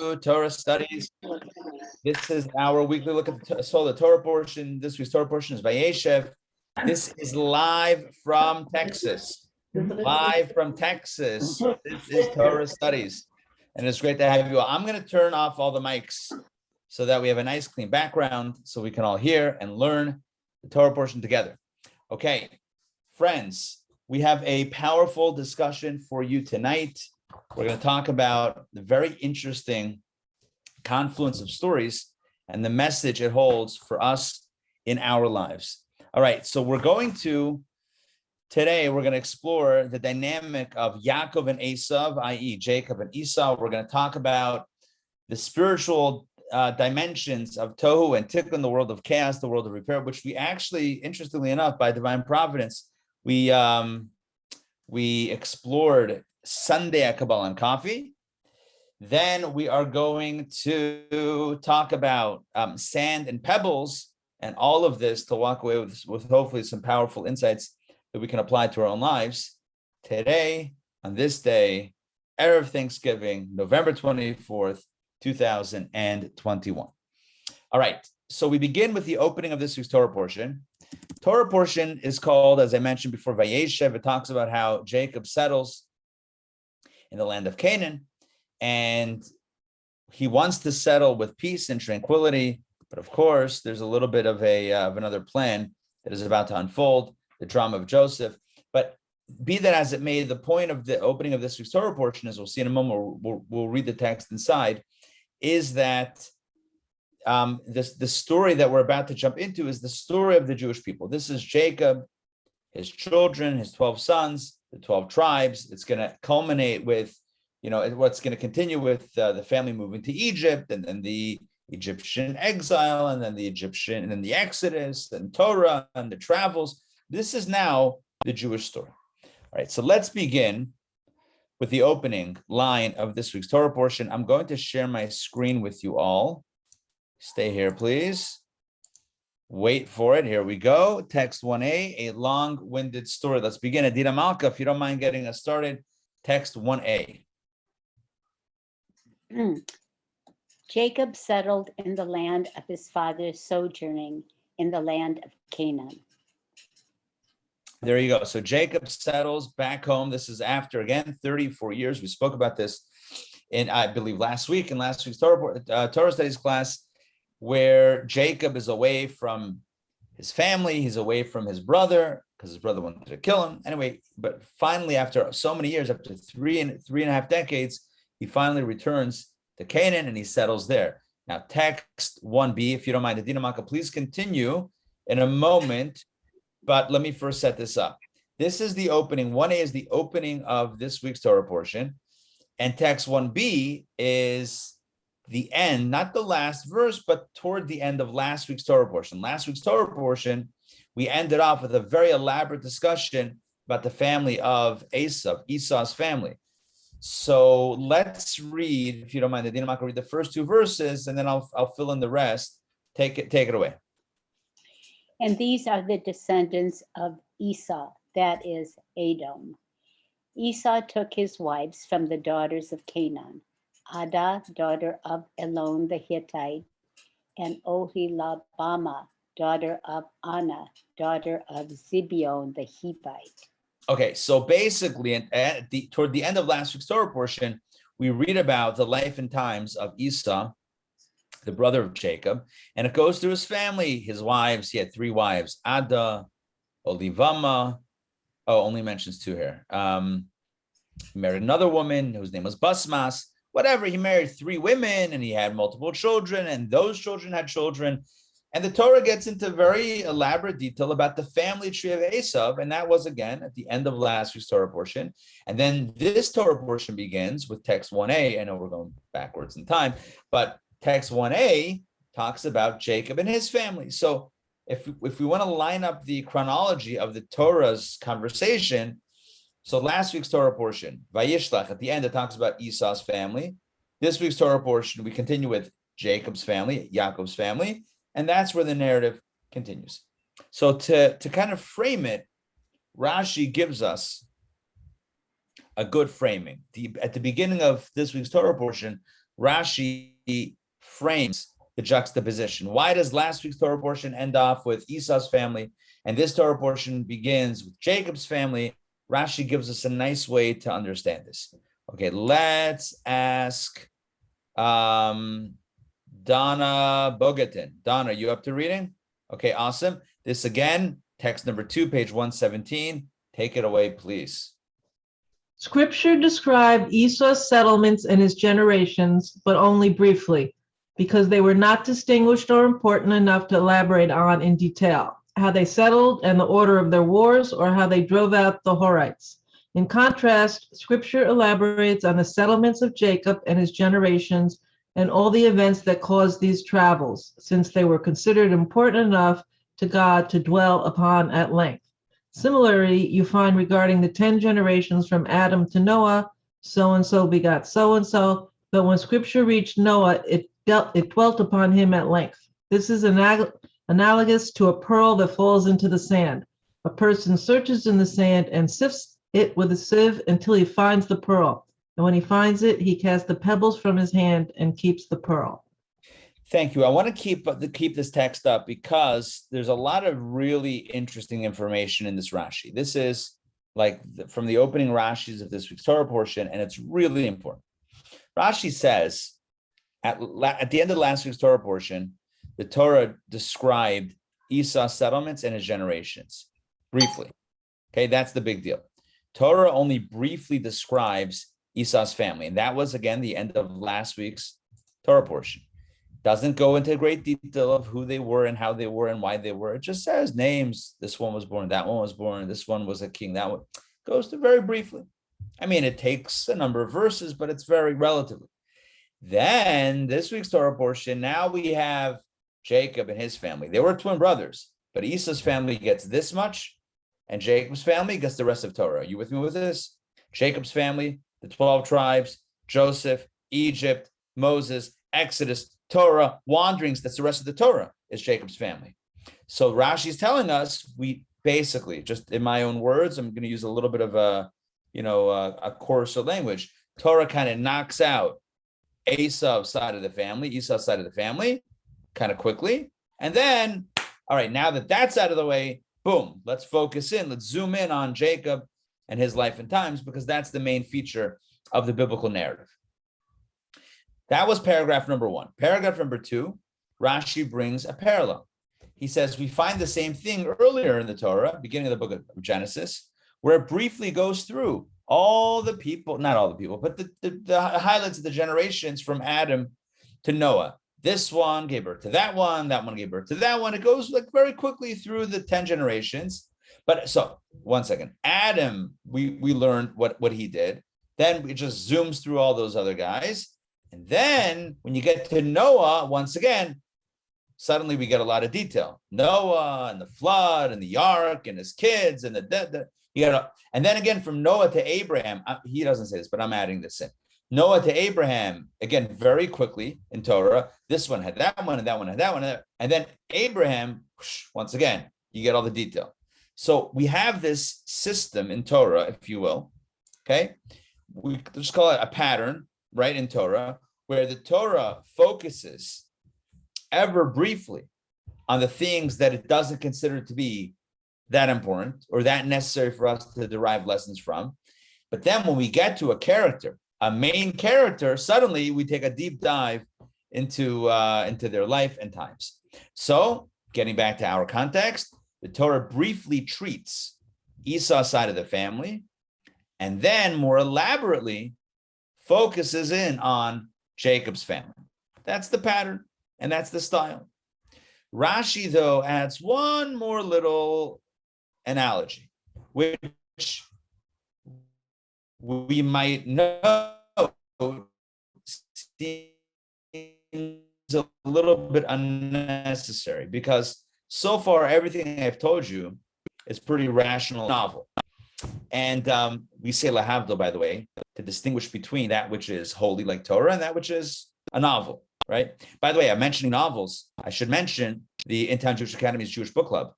Torah Studies. This is our weekly look at the Torah portion. This week's Torah portion is Vayeishev. This is live from Texas. Live from Texas. This is Torah Studies. And it's great to have you all. I'm going to turn off all the mics so that we have a nice clean background so we can all hear and learn the Torah portion together. Okay, friends, we have a powerful discussion for you tonight. We're going to talk about the very interesting confluence of stories and the message it holds for us in our lives. All right, so today we're going to explore the dynamic of Yaakov and Esav, i.e. Jacob and Esau. We're going to talk about the spiritual dimensions of Tohu and Tikkun, the world of chaos, the world of repair, which we actually, interestingly enough, by divine providence, we explored Sunday at Kabbalah and Coffee. Then we are going to talk about Sand and Pebbles and all of this to walk away with hopefully some powerful insights that we can apply to our own lives. Today, on this day, Erev Thanksgiving, November 24th, 2021. All right, so we begin with the opening of this week's Torah portion. Torah portion is called, as I mentioned before, Vayeishev. It talks about how Jacob settles in the land of Canaan, and he wants to settle with peace and tranquility. But of course, there's a little bit of another plan that is about to unfold, the drama of Joseph. But be that as it may, the point of the opening of this week's Torah portion, as we'll see in a moment, we'll read the text inside, is that the story that we're about to jump into is the story of the Jewish people. This is Jacob, his children, his 12 sons, the 12 tribes. It's going to culminate with, what's going to continue with the family moving to Egypt, and then the Egyptian exile, and then the Exodus, and Torah, and the travels. This is now the Jewish story. All right, so let's begin with the opening line of this week's Torah portion. I'm going to share my screen with you all. Stay here, please. Wait for it. Here we go. Text 1a, a long-winded story. Let's begin. Adina Malka, if you don't mind getting us started, text 1a. Jacob settled in the land of his father's sojourning in the land of Canaan. There you go. So Jacob settles back home. This is after, again, 34 years. We spoke about this in, I believe, last week's Torah Studies class, where Jacob is away from his family. He's away from his brother because his brother wanted to kill him. Anyway, but finally, after so many years, after three and a half decades, he finally returns to Canaan and he settles there. Now, text 1b, if you don't mind, Adina Maka, please continue in a moment. But let me first set this up. This is the opening. 1a is the opening of this week's Torah portion. And text 1b is the end, not the last verse, but toward the end of last week's Torah portion. Last week's Torah portion, we ended off with a very elaborate discussion about the family of Esau's family. So let's read, if you don't mind, Adina, I'll read the first two verses, and then I'll fill in the rest. Take it away. And these are the descendants of Esau, that is, Edom. Esau took his wives from the daughters of Canaan, Adah, daughter of Elon the Hittite, and Oholibamah, daughter of Anah, daughter of Zibeon the Hivite. Okay, so basically, toward the end of last week's Torah portion, we read about the life and times of Esau, the brother of Jacob, and it goes through his family, his wives. He had three wives: Adah, Oholibamah. Only mentions two here. He married another woman whose name was Basmas. Whatever, he married three women, and he had multiple children, and those children had children. And the Torah gets into very elaborate detail about the family tree of Esav, and that was, again, at the end of last week's Torah portion. And then this Torah portion begins with text 1a. I know we're going backwards in time, but text 1a talks about Jacob and his family. So if we want to line up the chronology of the Torah's conversation, so last week's Torah portion, Vayishlach, at the end, it talks about Esau's family. This week's Torah portion, we continue with Jacob's family, Yaakov's family, and that's where the narrative continues. So to kind of frame it, Rashi gives us a good framing. At the beginning of this week's Torah portion, Rashi frames the juxtaposition. Why does last week's Torah portion end off with Esau's family, and this Torah portion begins with Jacob's family? Rashi gives us a nice way to understand this. Okay, let's ask Donna Bogatin. Donna, you up to reading? Okay, awesome. This again, text number 2, page 117. Take it away, please. Scripture described Esau's settlements and his generations, but only briefly, because they were not distinguished or important enough to elaborate on in detail, how they settled and the order of their wars, or how they drove out the Horites. In contrast, Scripture elaborates on the settlements of Jacob and his generations and all the events that caused these travels, since they were considered important enough to God to dwell upon at length. Similarly, you find regarding the 10 generations from Adam to Noah, so-and-so begot so-and-so, but when Scripture reached Noah, it dwelt upon him at length. This is analogous to a pearl that falls into the sand. A person searches in the sand and sifts it with a sieve until he finds the pearl. And when he finds it, he casts the pebbles from his hand and keeps the pearl. Thank you. I want to keep this text up because there's a lot of really interesting information in this Rashi. This is like from the opening Rashis of this week's Torah portion, and it's really important. Rashi says at the end of last week's Torah portion, the Torah described Esau's settlements and his generations briefly. Okay, that's the big deal. Torah only briefly describes Esau's family, and that was again the end of last week's Torah portion. Doesn't go into great detail of who they were and how they were and why they were. It just says names. This one was born, that one was born, this one was a king, that one goes to very briefly. I mean, it takes a number of verses, but it's very relatively. Then this week's Torah portion, now we have Jacob and his family. They were twin brothers, but Esau's family gets this much, and Jacob's family gets the rest of Torah. Are you with me with this? Jacob's family, the 12 tribes, Joseph, Egypt, Moses, Exodus, Torah, wanderings, that's the rest of the Torah, is Jacob's family. So Rashi is telling us, we basically, just in my own words, I'm going to use a little bit of a coarser language. Torah kind of knocks out Esau's side of the family, kind of quickly. And then, all right, now that that's out of the way, boom, let's focus in, let's zoom in on Jacob and his life and times, because that's the main feature of the biblical narrative. That was paragraph number 1. Paragraph number 2, Rashi brings a parallel. He says, we find the same thing earlier in the Torah, beginning of the book of Genesis, where it briefly goes through all the people, not all the people, but the highlights of the generations from Adam to Noah. This one gave birth to that one gave birth to that one. It goes like very quickly through the 10 generations. But so, one second. Adam, we learned what he did. Then it just zooms through all those other guys. And then when you get to Noah, once again, suddenly we get a lot of detail. Noah and the flood and the ark and his kids and and then again from Noah to Abraham, he doesn't say this, but I'm adding this in. Noah to Abraham, again, very quickly in Torah, this one had that one and that one had that one. And then Abraham, once again, you get all the detail. So we have this system in Torah, if you will, okay? We just call it a pattern, right, in Torah, where the Torah focuses ever briefly on the things that it doesn't consider to be that important or that necessary for us to derive lessons from. But then when we get to a character, a main character, suddenly we take a deep dive into their life and times. So getting back to our context, the Torah briefly treats Esau's side of the family, and then more elaborately focuses in on Jacob's family. That's the pattern, and that's the style. Rashi, though, adds one more little analogy, which we might know seems a little bit unnecessary, because so far everything I've told you is pretty rational novel. And we say lahavdil, by the way, to distinguish between that which is holy like Torah and that which is a novel, right? By the way, I'm mentioning novels. I should mention the Intown Jewish Academy's Jewish Book Club.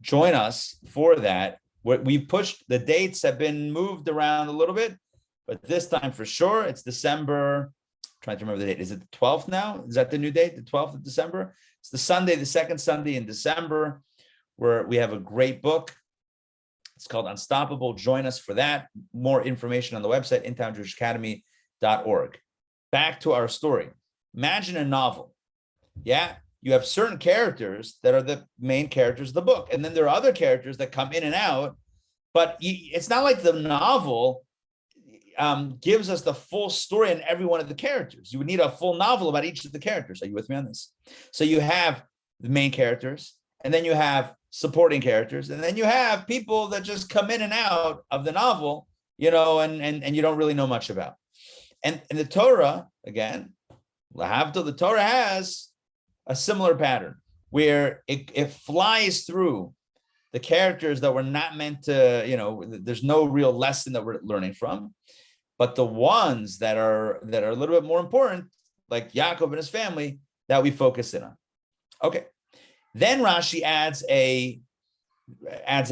Join us for that. We pushed, the dates have been moved around a little bit, but this time for sure, it's December, I'm trying to remember the date. Is it the 12th now? Is that the new date? The 12th of December? It's the Sunday, the second Sunday in December, where we have a great book. It's called Unstoppable. Join us for that. More information on the website, intownjewishacademy.org. Back to our story. Imagine a novel. Yeah, you have certain characters that are the main characters of the book. And then there are other characters that come in and out. But it's not like the novel gives us the full story on every one of the characters. You would need a full novel about each of the characters. Are you with me on this? So you have the main characters, and then you have supporting characters, and then you have people that just come in and out of the novel, and you don't really know much about. And the Torah, again, lahavdil, the Torah has a similar pattern where it flies through the characters that were not meant to, there's no real lesson that we're learning from. But the ones that are a little bit more important, like Yaakov and his family, that we focus in on. Okay. Then Rashi adds a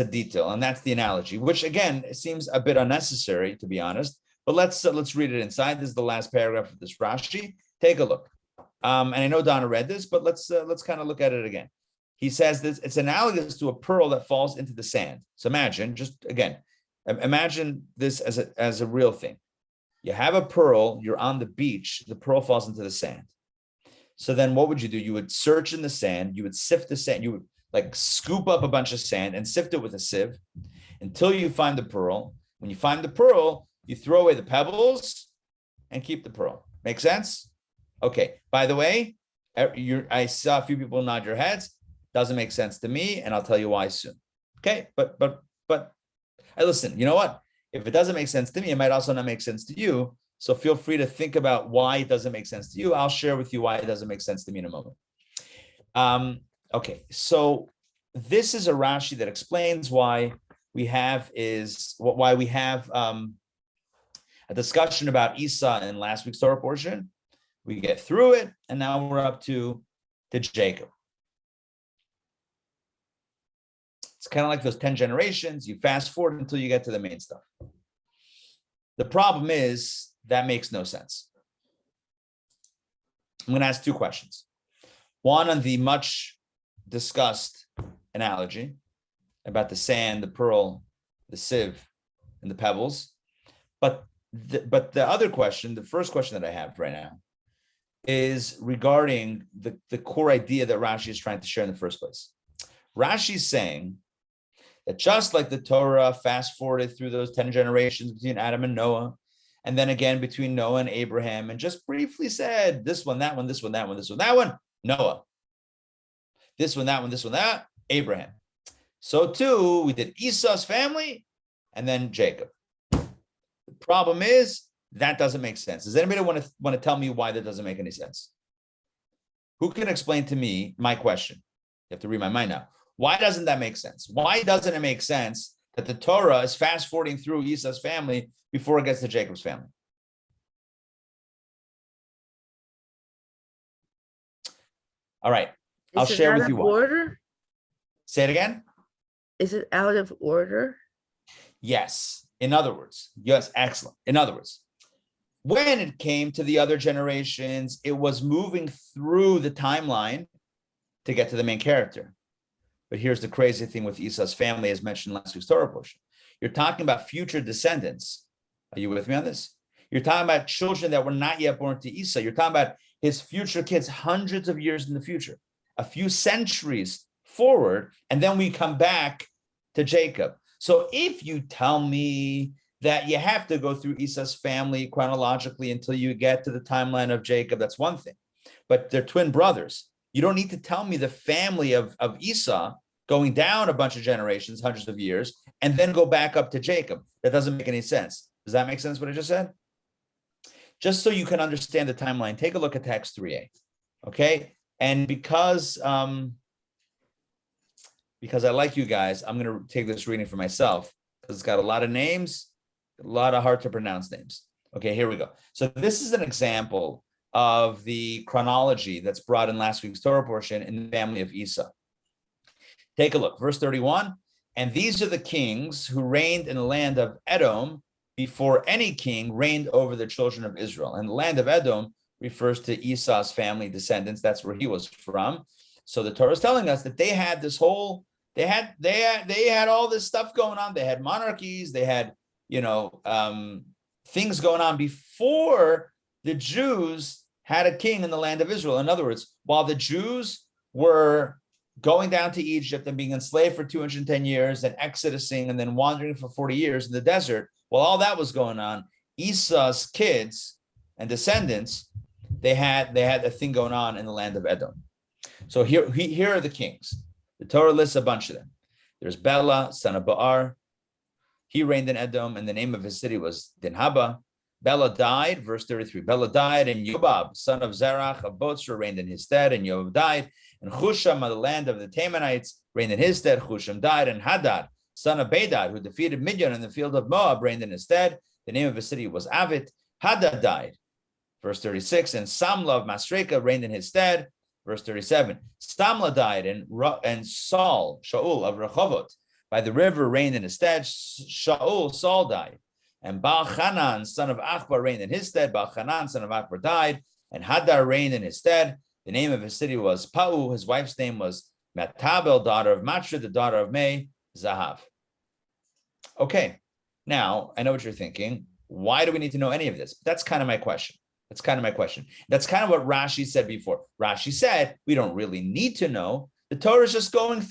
detail, and that's the analogy, which again seems a bit unnecessary, to be honest. But let's read it inside. This is the last paragraph of this Rashi. Take a look. And I know Donna read this, but let's kind of look at it again. He says this, it's analogous to a pearl that falls into the sand. So imagine this as a real thing. You have a pearl, you're on the beach, the pearl falls into the sand. So then what would you do? You would search in the sand, you would sift the sand, you would like scoop up a bunch of sand and sift it with a sieve until you find the pearl. When you find the pearl, you throw away the pebbles and keep the pearl. Make sense? Okay. By the way, I saw a few people nod your heads. Doesn't make sense to me, and I'll tell you why soon. Okay, but I listen. You know what? If it doesn't make sense to me, it might also not make sense to you. So feel free to think about why it doesn't make sense to you. I'll share with you why it doesn't make sense to me in a moment. Okay, so this is a Rashi that explains why we have a discussion about Esau in last week's Torah portion. We get through it, and now we're up to Jacob. It's kind of like those 10 generations. You fast forward until you get to the main stuff. The problem is that makes no sense. I'm going to ask two questions. One on the much discussed analogy about the sand, the pearl, the sieve, and the pebbles. But the other question, the first question that I have right now, is regarding the core idea that Rashi is trying to share in the first place. Rashi is saying that just like the Torah fast forwarded through those 10 generations between Adam and Noah, and then again between Noah and Abraham, and just briefly said this one, that one, this one, that one, this one, that one, Noah. This one, that one, this one, that, Abraham. So too, we did Esau's family and then Jacob. The problem is that doesn't make sense. Does anybody want to tell me why that doesn't make any sense? Who can explain to me my question? You have to read my mind now. Why doesn't that make sense? Why doesn't it make sense that the Torah is fast forwarding through Esau's family before it gets to Jacob's family? All right. I'll share with you why. Order? Say it again. Is it out of order? Yes. In other words, yes, excellent. In other words, when it came to the other generations, it was moving through the timeline to get to the main character. But here's the crazy thing with Esau's family, as mentioned in last week's Torah portion. You're talking about future descendants. Are you with me on this? You're talking about children that were not yet born to Esau. You're talking about his future kids hundreds of years in the future, a few centuries forward, and then we come back to Jacob. So if you tell me that you have to go through Esau's family chronologically until you get to the timeline of Jacob, that's one thing. But they're twin brothers. You don't need to tell me the family of Esau going down a bunch of generations, hundreds of years, and then go back up to Jacob. That doesn't make any sense. Does that make sense what I just said? Just so you can understand the timeline, take a look at text 3a, okay? And because I like you guys, I'm going to take this reading for myself because it's got a lot of names, a lot of hard to pronounce names. Okay, here we go. So this is an example of the chronology that's brought in last week's Torah portion in the family of Esau. Take a look, verse 31. And these are the kings who reigned in the land of Edom before any king reigned over the children of Israel. And the land of Edom refers to Esau's family descendants. That's where he was from. So the Torah is telling us that they had this whole, they had all this stuff going on. They had monarchies. They had, things going on before the Jews had a king in the land of Israel. In other words, while the Jews were going down to Egypt and being enslaved for 210 years and exodusing and then wandering for 40 years in the desert, while all that was going on, Esau's kids and descendants, they had a thing going on in the land of Edom. So here are the kings. The Torah lists a bunch of them. There's Bela, son of Baar. He reigned in Edom, and the name of his city was Dinhaba. Bela died, verse 33. Bela died, and Yobab, son of Zerach of Botzra, reigned in his stead, and Yobab died. And Chusham of the land of the Temanites reigned in his stead. Chusham died, and Hadad, son of Bedad, who defeated Midian in the field of Moab, reigned in his stead. The name of his city was Avit. Hadad died, verse 36. And Samla of Masreka reigned in his stead, verse 37. Samla died, and Saul, Shaul of Rehovot, by the river reigned in his stead. Saul died. And Baal Hanan, son of Achbar, reigned in his stead. Baal Hanan, son of Achbar, died. And Hadar reigned in his stead. The name of his city was Pau. His wife's name was Metabel, daughter of Matra, the daughter of May, Zahav. Okay, now I know what you're thinking. Why do we need to know any of this? That's kind of my question. That's kind of what Rashi said before. Rashi said, we don't really need to know. The Torah is just moving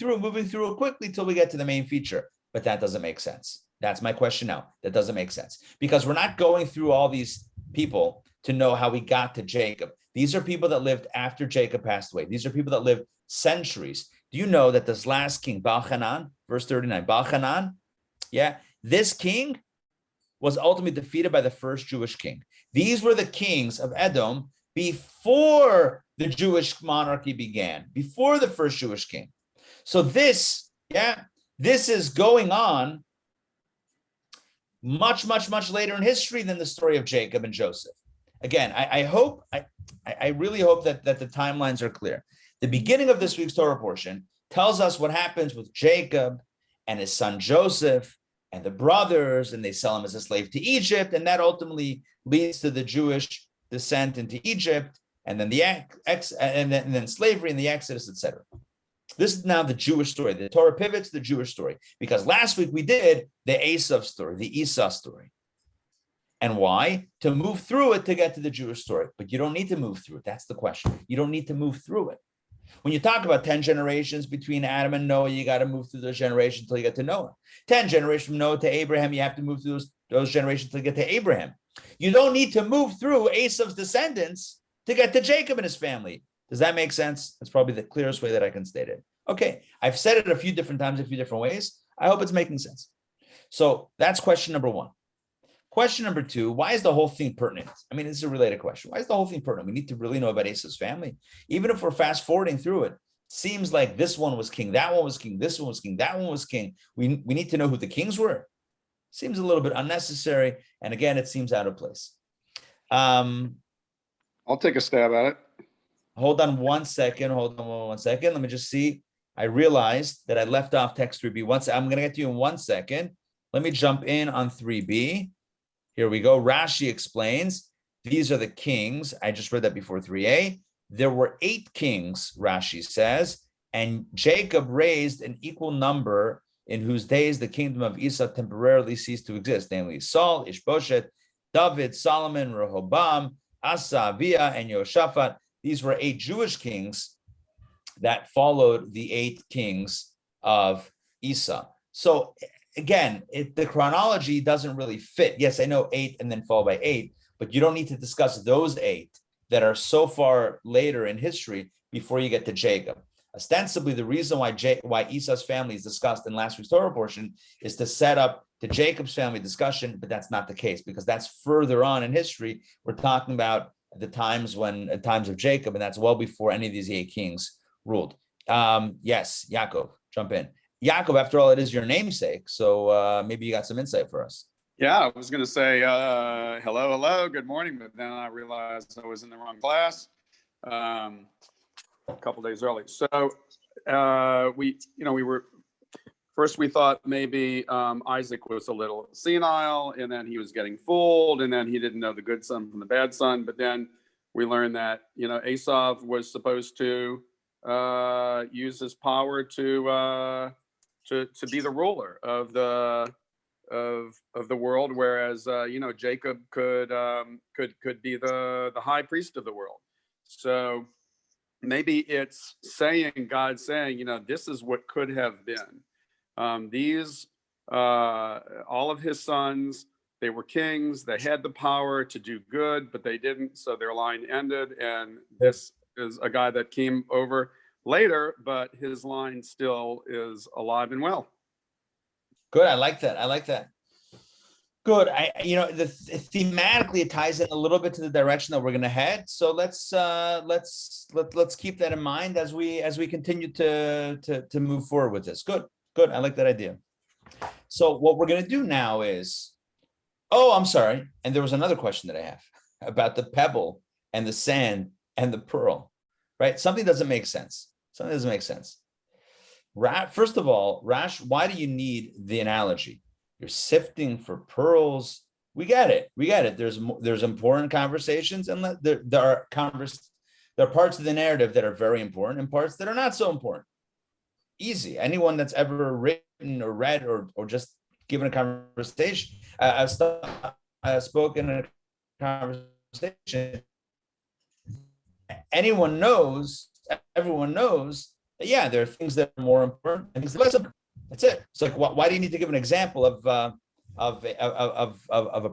through it quickly till we get to the main feature. But that doesn't make sense. That's my question now. That doesn't make sense. Because we're not going through all these people to know how we got to Jacob. These are people that lived after Jacob passed away. These are people that lived centuries. Do you know that this last king, Baal Hanan, verse 39, Baal Hanan, this king was ultimately defeated by the first Jewish king. These were the kings of Edom before the Jewish monarchy began, before the first Jewish king. So this is going on much, much, much later in history than the story of Jacob and Joseph. Again, I really hope that the timelines are clear. The beginning of this week's Torah portion tells us what happens with Jacob and his son Joseph and the brothers, and they sell him as a slave to Egypt, and that ultimately leads to the Jewish descent into Egypt, and then and then slavery and the Exodus, etc. This is now the Jewish story. The Torah pivots to the Jewish story because last week we did the Esav story, the Esau story. And why? To move through it to get to the Jewish story. But you don't need to move through it. That's the question. You don't need to move through it. When you talk about 10 generations between Adam and Noah, you got to move through those generations until you get to Noah. 10 generations from Noah to Abraham, you have to move through those generations until you get to Abraham. You don't need to move through Esav's descendants to get to Jacob and his family. Does that make sense? That's probably the clearest way that I can state it. Okay, I've said it a few different times, a few different ways. I hope it's making sense. So that's question number one. Question number two, why is the whole thing pertinent? I mean, this is a related question. Why is the whole thing pertinent? We need to really know about Esau's family. Even if we're fast forwarding through it, seems like this one was king, that one was king, this one was king, that one was king. We need to know who the kings were. Seems a little bit unnecessary. And again, it seems out of place. I'll take a stab at it. Hold on one second. Let me just see. I realized that I left off text 3b. I'm going to get to you in 1 second. Let me jump in on 3b. Here we go. Rashi explains, these are the kings. I just read that before 3a. There were 8 kings, Rashi says, and Jacob raised an equal number in whose days the kingdom of Esau temporarily ceased to exist, namely Saul, Ishbosheth, David, Solomon, Rehoboam, Asa, Aviah, and Yehoshaphat. These were 8 Jewish kings that followed the 8 kings of Esau. So again, the chronology doesn't really fit. Yes, I know 8 and then followed by 8, but you don't need to discuss those 8 that are so far later in history before you get to Jacob. Ostensibly, the reason why Esau's family is discussed in last week's Torah portion is to set up the Jacob's family discussion, but that's not the case because that's further on in history. We're talking about the times of Jacob, and that's well before any of these 8 kings ruled. Yes, Yaakov, jump in. Yaakov, after all, it is your namesake, so maybe you got some insight for us. Yeah, I was going to say hello, good morning, but then I realized I was in the wrong class a couple days early. So we thought maybe Isaac was a little senile, and then he was getting fooled, and then he didn't know the good son from the bad son. But then we learn that, Esav was supposed to use his power to be the ruler of the world, whereas Jacob could be the high priest of the world. So maybe it's God saying, this is what could have been. These all of his sons, they were kings, they had the power to do good, but they didn't, so their line ended. And this is a guy that came over later, but his line still is alive and well. Good. I like that. Good. Thematically it ties in a little bit to the direction that we're going to head. So let's keep that in mind as we continue to move forward with this. Good. I like that idea. So what we're going to do now is, I'm sorry. And there was another question that I have about the pebble and the sand and the pearl, right? Something doesn't make sense. First of all, Rash, why do you need the analogy? You're sifting for pearls. We get it. There's important conversations, and there are parts of the narrative that are very important and parts that are not so important. Easy. Anyone that's ever written or read or just given a conversation, spoken in a conversation, everyone knows that, there are things that are more important and things less important. That's it. It's like, why do you need to give an example of a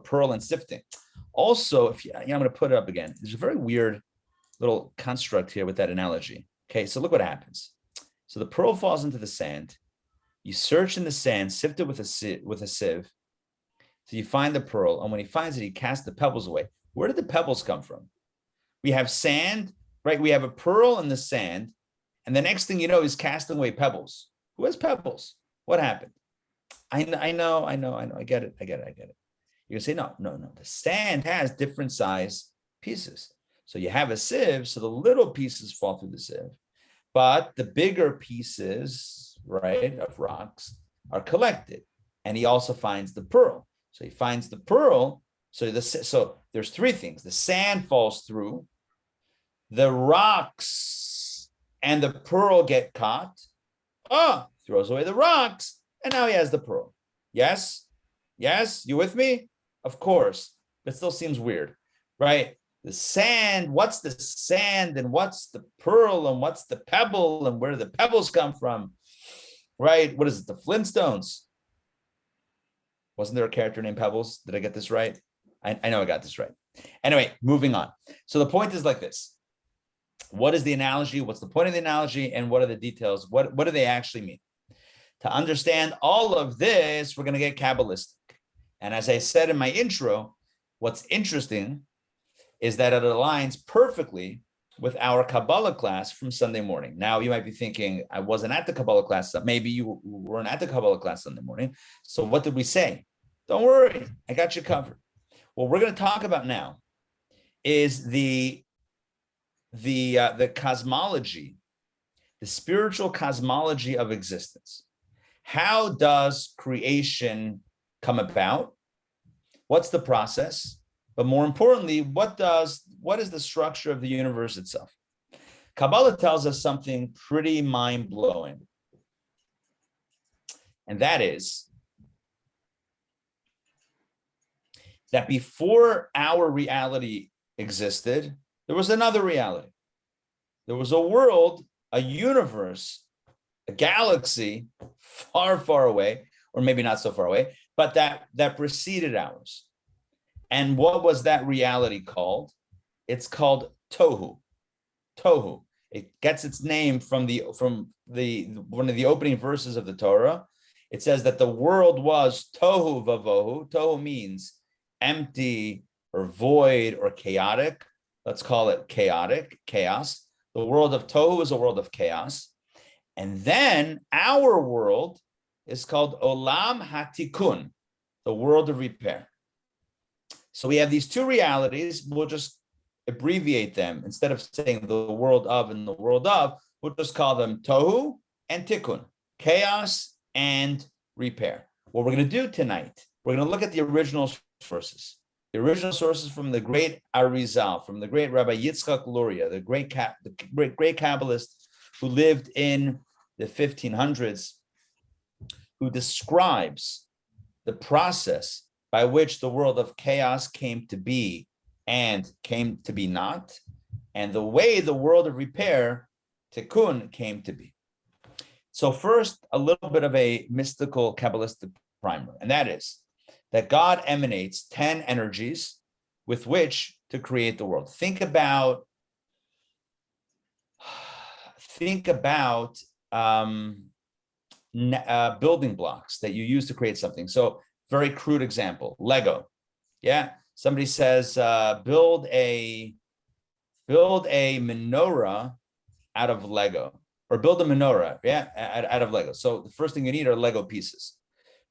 pearl and sifting? Also, I'm going to put it up again. There's a very weird little construct here with that analogy. Okay, so look what happens. So the pearl falls into the sand. You search in the sand, sift it with a sieve. So you find the pearl, and when he finds it, he casts the pebbles away. Where did the pebbles come from? We have sand, right? We have a pearl in the sand, and the next thing you know, he's casting away pebbles. Who has pebbles? What happened? I know. I get it. You can say, no. The sand has different size pieces. So you have a sieve, so the little pieces fall through the sieve, but the bigger pieces, right, of rocks are collected. And he also finds the pearl. So he finds the pearl. So there's three things. The sand falls through, the rocks and the pearl get caught. Throws away the rocks, and now he has the pearl. Yes, you with me? Of course, but it still seems weird, right? The sand, what's the sand, and what's the pearl, and what's the pebble, and where do the pebbles come from, right? What is it, the Flintstones? Wasn't there a character named Pebbles? Did I get this right? I know I got this right. Anyway, moving on. So the point is like this. What is the analogy? What's the point of the analogy? And what are the details? What do they actually mean? To understand all of this, we're going to get Kabbalistic. And as I said in my intro, what's interesting is that it aligns perfectly with our Kabbalah class from Sunday morning. Now, you might be thinking, I wasn't at the Kabbalah class. Maybe you weren't at the Kabbalah class Sunday morning. So what did we say? Don't worry, I got you covered. What we're going to talk about now is the cosmology, the spiritual cosmology of existence. How does creation come about? What's the process? But more importantly, what is the structure of the universe itself? Kabbalah tells us something pretty mind-blowing. And that is that before our reality existed, there was another reality. There was a world, a universe, a galaxy far, far away, or maybe not so far away, but that preceded ours. And what was that reality called? It's called Tohu. Tohu. It gets its name from one of the opening verses of the Torah. It says that the world was Tohu Vavohu. Tohu means empty or void or chaotic. Let's call it chaotic, chaos. The world of Tohu is a world of chaos. And then our world is called Olam HaTikun, the world of repair. So we have these two realities. We'll just abbreviate them. Instead of saying the world of and the world of, we'll just call them Tohu and Tikkun, chaos and repair. What we're going to do tonight, we're going to look at the original verses. The original source is from the great Arizal, from the great Rabbi Yitzchak Luria, the great Kabbalist who lived in the 1500s, who describes the process by which the world of chaos came to be and came to be not, and the way the world of repair, tikkun, came to be. So first, a little bit of a mystical Kabbalistic primer, and that is that God emanates 10 energies with which to create the world. Think about building blocks that you use to create something. So very crude example, Lego. Yeah, somebody says, build a menorah out of Lego, or build a menorah, out of Lego. So the first thing you need are Lego pieces.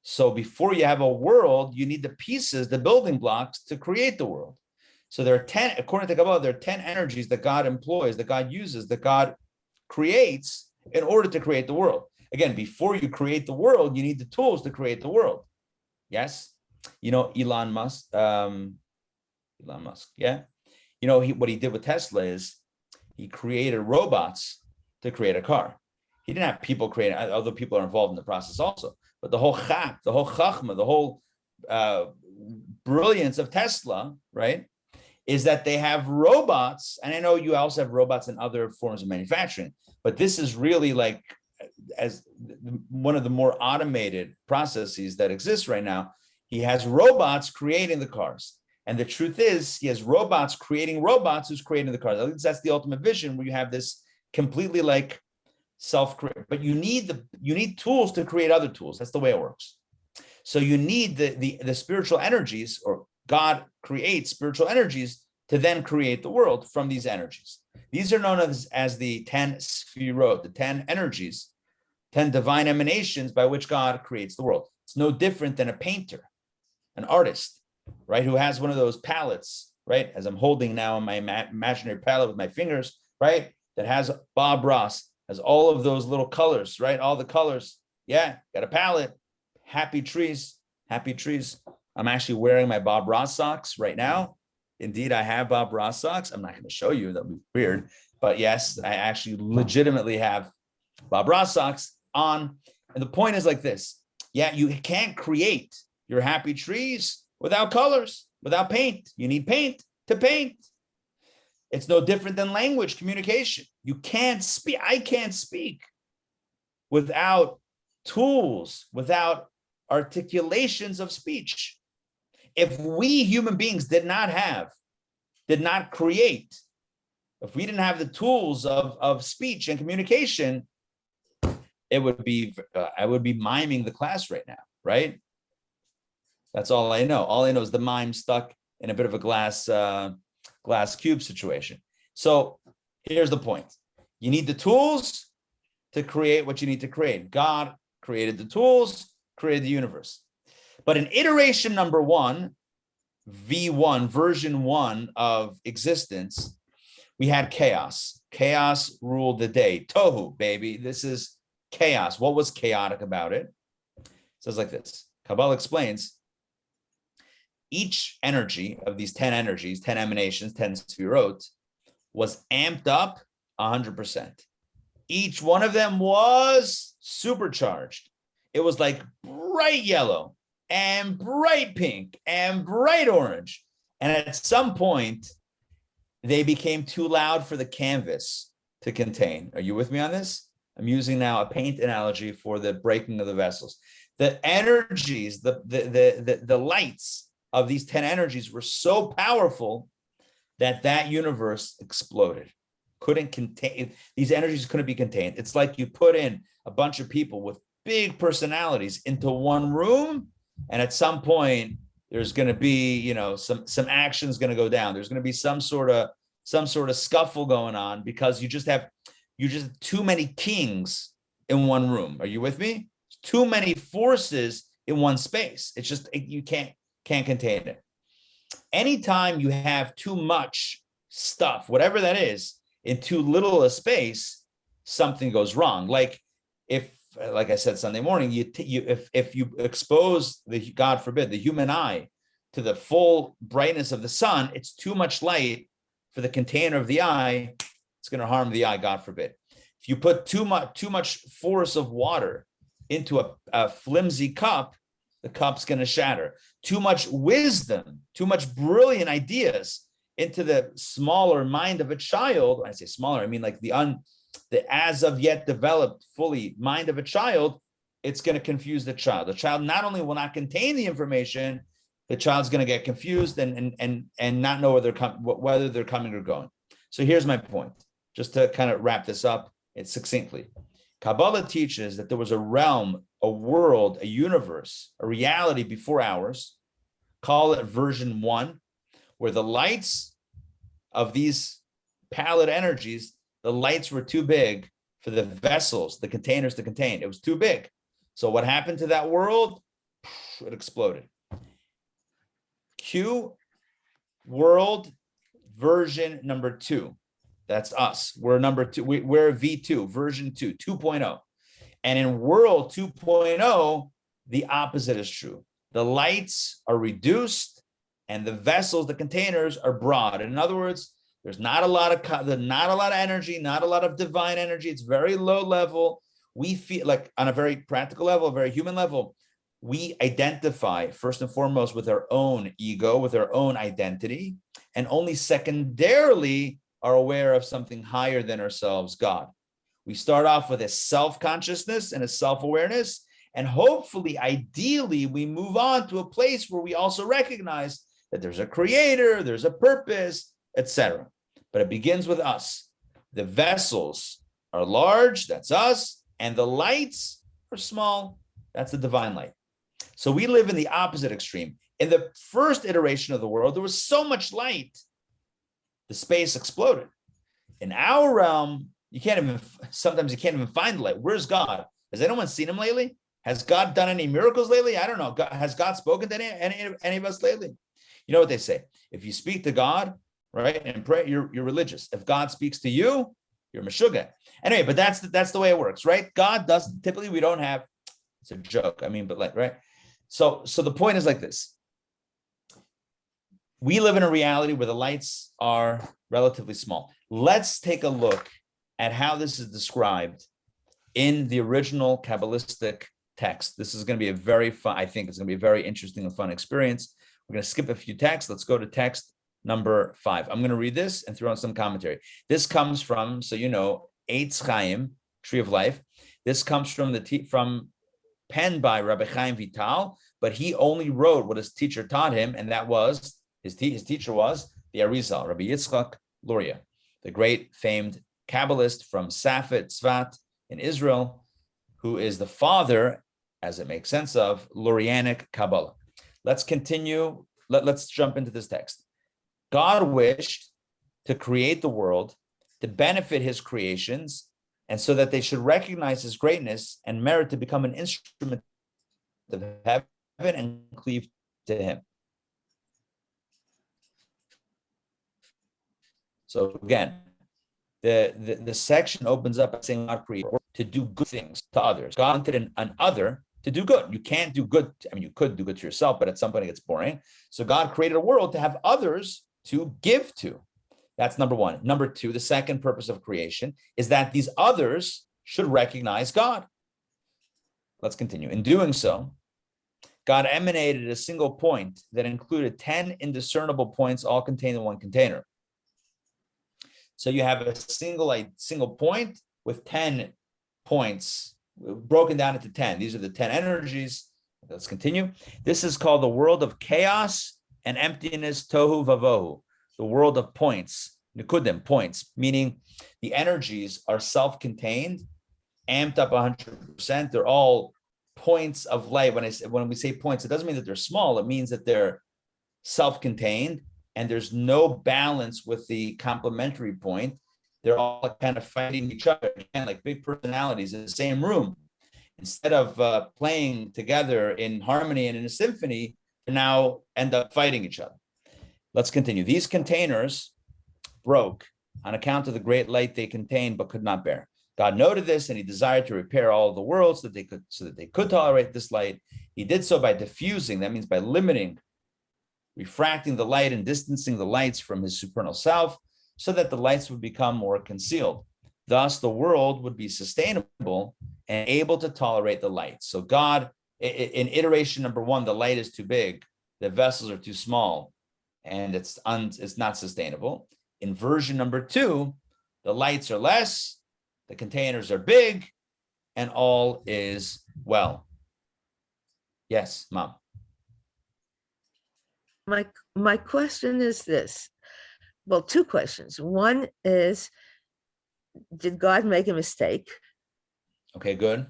So before you have a world, you need the pieces, the building blocks to create the world. So there are 10, according to Kabbalah, there are 10 energies that God employs, that God uses, that God creates in order to create the world. Again, before you create the world, you need the tools to create the world. Yes? You know, Elon Musk, yeah? You know, what he did with Tesla is he created robots to create a car. He didn't have people creating, other people are involved in the process also. But the whole chachma, the whole brilliance of Tesla, right, is that they have robots. And I know you also have robots in other forms of manufacturing, but this is really like as one of the more automated processes that exists right now. He has robots creating the cars. And the truth is, he has robots creating robots who's creating the cars. At least that's the ultimate vision, where you have this completely like self-create, but you need tools to create other tools. That's the way it works. So you need the spiritual energies, or God creates spiritual energies to then create the world from these energies. These are known as the 10 sfirot, the 10 energies, 10 divine emanations by which God creates the world. It's no different than a painter, an artist, right, who has one of those palettes, right, as I'm holding now on my imaginary palette with my fingers, right, that has Bob Ross, has all of those little colors, right? All the colors. Yeah, got a palette. Happy trees. Happy trees. I'm actually wearing my Bob Ross socks right now. Indeed, I have Bob Ross socks. I'm not going to show you. That'd be weird. But yes, I actually legitimately have Bob Ross socks on. And the point is like this. Yeah, you can't create your happy trees without colors, without paint. You need paint to paint. It's no different than language communication. You can't speak. I can't speak without tools, without articulations of speech. If we human beings did not create, if we didn't have the tools of speech and communication, it would be, I would be miming the class right now, right? That's all I know. All I know is the mime stuck in a bit of a glass cube situation. So here's the point. You need the tools to create what you need to create. God created the tools, created the universe. But in iteration number one, V1, version one of existence, we had chaos. Chaos ruled the day. Tohu, baby. This is chaos. What was chaotic about it? It says like this. Kabbalah explains, each energy of these 10 energies, 10 emanations, 10 sfirot, was amped up 100%. Each one of them was supercharged. It was like bright yellow and bright pink and bright orange. And at some point, they became too loud for the canvas to contain. Are you with me on this? I'm using now a paint analogy for the breaking of the vessels. The energies, the lights of these 10 energies were so powerful that universe exploded. Couldn't contain, these energies couldn't be contained. It's like you put in a bunch of people with big personalities into one room, and at some point there's going to be, some action's going to go down. There's going to be some sort of scuffle going on, because you just have too many kings in one room. Are you with me? Too many forces in one space. It's just, you can't contain it. Anytime you have too much stuff, whatever that is, in too little a space, something goes wrong. Like I said Sunday morning, if you expose God forbid, the human eye to the full brightness of the sun, it's too much light for the container of the eye. It's going to harm the eye, God forbid. If you put too much force of water into a flimsy cup, the cup's going to shatter. Too much wisdom, too much brilliant ideas into the smaller mind of a child. When I say smaller, I mean like the as of yet developed fully mind of a child. It's going to confuse the child. The child not only will not contain the information, the child's going to get confused and not know whether they're coming or going. So here's my point, just to kind of wrap this up succinctly. Kabbalah teaches that there was a realm, a world, a universe, a reality before ours. Call it version 1, where the lights of these pallid energies, the lights were too big for the vessels, the containers to contain. It was too big. So what happened to that world? It exploded. Q, world version number 2. That's us. We're number 2. We're V2, version 2, 2.0. And in world 2.0, the opposite is true. The lights are reduced and the vessels, the containers, are broad. In other words, there's not a lot of energy, not a lot of divine energy. It's very low level. We feel like on a very practical level, a very human level, we identify first and foremost with our own ego, with our own identity, and only secondarily are aware of something higher than ourselves, God. We start off with a self-consciousness and a self-awareness, and hopefully, ideally, we move on to a place where we also recognize that there's a creator, there's a purpose, etc. But it begins with us. The vessels are large, that's us, and the lights are small, that's the divine light. So we live in the opposite extreme. In the first iteration of the world, there was so much light, the space exploded. In our realm, sometimes you can't even find the light. Where's God? Has anyone seen him lately? Has God done any miracles lately? I don't know. Has God spoken to any of us lately? You know what they say? If you speak to God, right, and pray, you're religious. If God speaks to you, you're Meshuggah. Anyway, but that's the way it works, right? God does, typically we don't have, it's a joke. I mean, but like, right? So the point is like this. We live in a reality where the lights are relatively small. Let's take a look at how this is described in the original Kabbalistic text. This is going to be a very fun, I think it's going to be a very interesting and fun experience. We're going to skip a few texts. Let's go to text number 5. I'm going to read this and throw in some commentary. This comes from, so you know, Eitz Chaim, Tree of Life. This comes from penned by Rabbi Chaim Vital, but he only wrote what his teacher taught him, and that was, his teacher was the Arizal, Rabbi Yitzchak Luria, the great famed Kabbalist from Safed, Tzvat in Israel, who is the father, as it makes sense of, Lurianic Kabbalah. Let's continue. Let's jump into this text. God wished to create the world to benefit his creations, and so that they should recognize his greatness and merit to become an instrument of heaven and cleave to him. So again, the section opens up by saying God created to do good things to others. God wanted an other to do good. You can't do good. I mean, you could do good to yourself, but at some point it gets boring. So God created a world to have others to give to. That's number 1. Number 2, the second purpose of creation is that these others should recognize God. Let's continue. In doing so, God emanated a single point that included 10 indiscernible points, all contained in one container. So you have a single point with 10 points broken down into 10. These are the 10 energies. Let's continue. This is called the world of chaos and emptiness, tohu vavohu, the world of points, nikudim, points, meaning the energies are self-contained, amped up 100%. They're all points of light. When we say points, it doesn't mean that they're small. It means that they're self-contained, and there's no balance with the complementary point. They're all kind of fighting each other, again, like big personalities in the same room. Instead of playing together in harmony and in a symphony, they now end up fighting each other. Let's continue. These containers broke on account of the great light they contained, but could not bear. God noted this, and he desired to repair all of the world so that they could tolerate this light. He did so by diffusing, that means by limiting refracting the light and distancing the lights from his supernal self, so that the lights would become more concealed. Thus, the world would be sustainable and able to tolerate the light. So God, in iteration number one, the light is too big, the vessels are too small, and it's not sustainable. In version number two, the lights are less, the containers are big, and all is well. Yes, Mom. My question is this. Well, two questions. One is, did God make a mistake? Okay, good.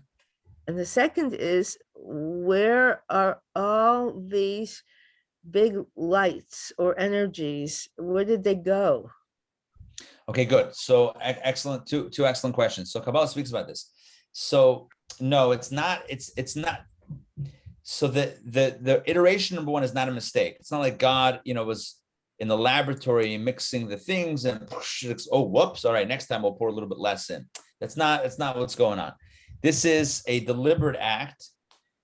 And the second is, where are all these big lights or energies? Where did they go? Okay, good. So excellent, two excellent questions. So Kabbalah speaks about this. So no, it's not. It's not. So the iteration number one is not a mistake. It's not like God, was in the laboratory mixing the things and oh, whoops. All right, next time we'll pour a little bit less in. That's not what's going on. This is a deliberate act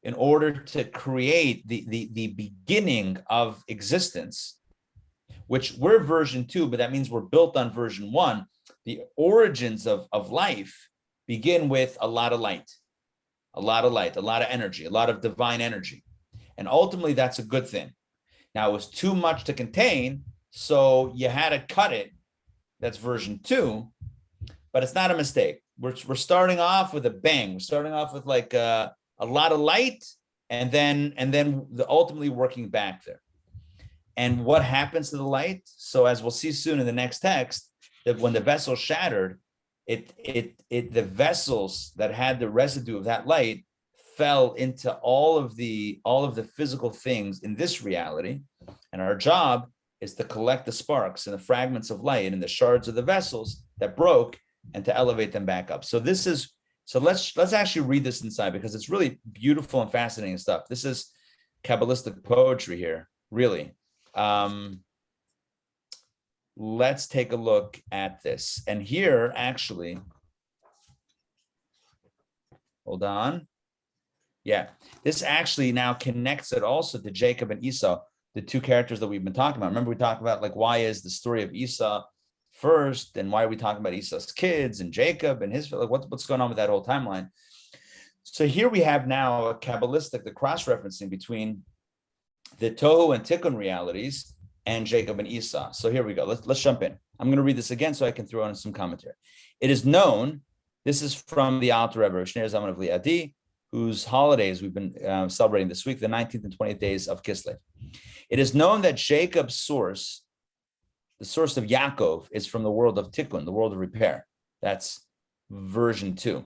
in order to create the beginning of existence, which we're version 2, but that means we're built on version 1. The origins of life begin with a lot of light, a lot of energy, a lot of divine energy. And ultimately, that's a good thing. Now, it was too much to contain, so you had to cut it. That's version 2, but it's not a mistake. We're starting off with a bang. We're starting off with like a lot of light, and then ultimately working back there. And what happens to the light? So as we'll see soon in the next text, that when the vessel shattered, the vessels that had the residue of that light fell into all of the physical things in this reality. And our job is to collect the sparks and the fragments of light and the shards of the vessels that broke and to elevate them back up. So let's actually read this inside, because it's really beautiful and fascinating stuff. This is Kabbalistic poetry here, really. Let's take a look at this. And here, actually, hold on. Yeah, this actually now connects it also to Jacob and Esau, the two characters that we've been talking about. Remember, we talked about like, why is the story of Esau first, and why are we talking about Esau's kids and Jacob and his, like, what's going on with that whole timeline? So here we have now a Kabbalistic, the cross-referencing between the Tohu and Tikkun realities and Jacob and Esau. So here we go. Let's jump in. I'm going to read this again so I can throw in some commentary. It is known, this is from the Alter Rebbe, Shneur Zaman of Liadi, whose holidays we've been celebrating this week, the 19th and 20th days of Kislev. It is known that Jacob's source, the source of Yaakov, is from the world of Tikkun, the world of repair. That's version 2.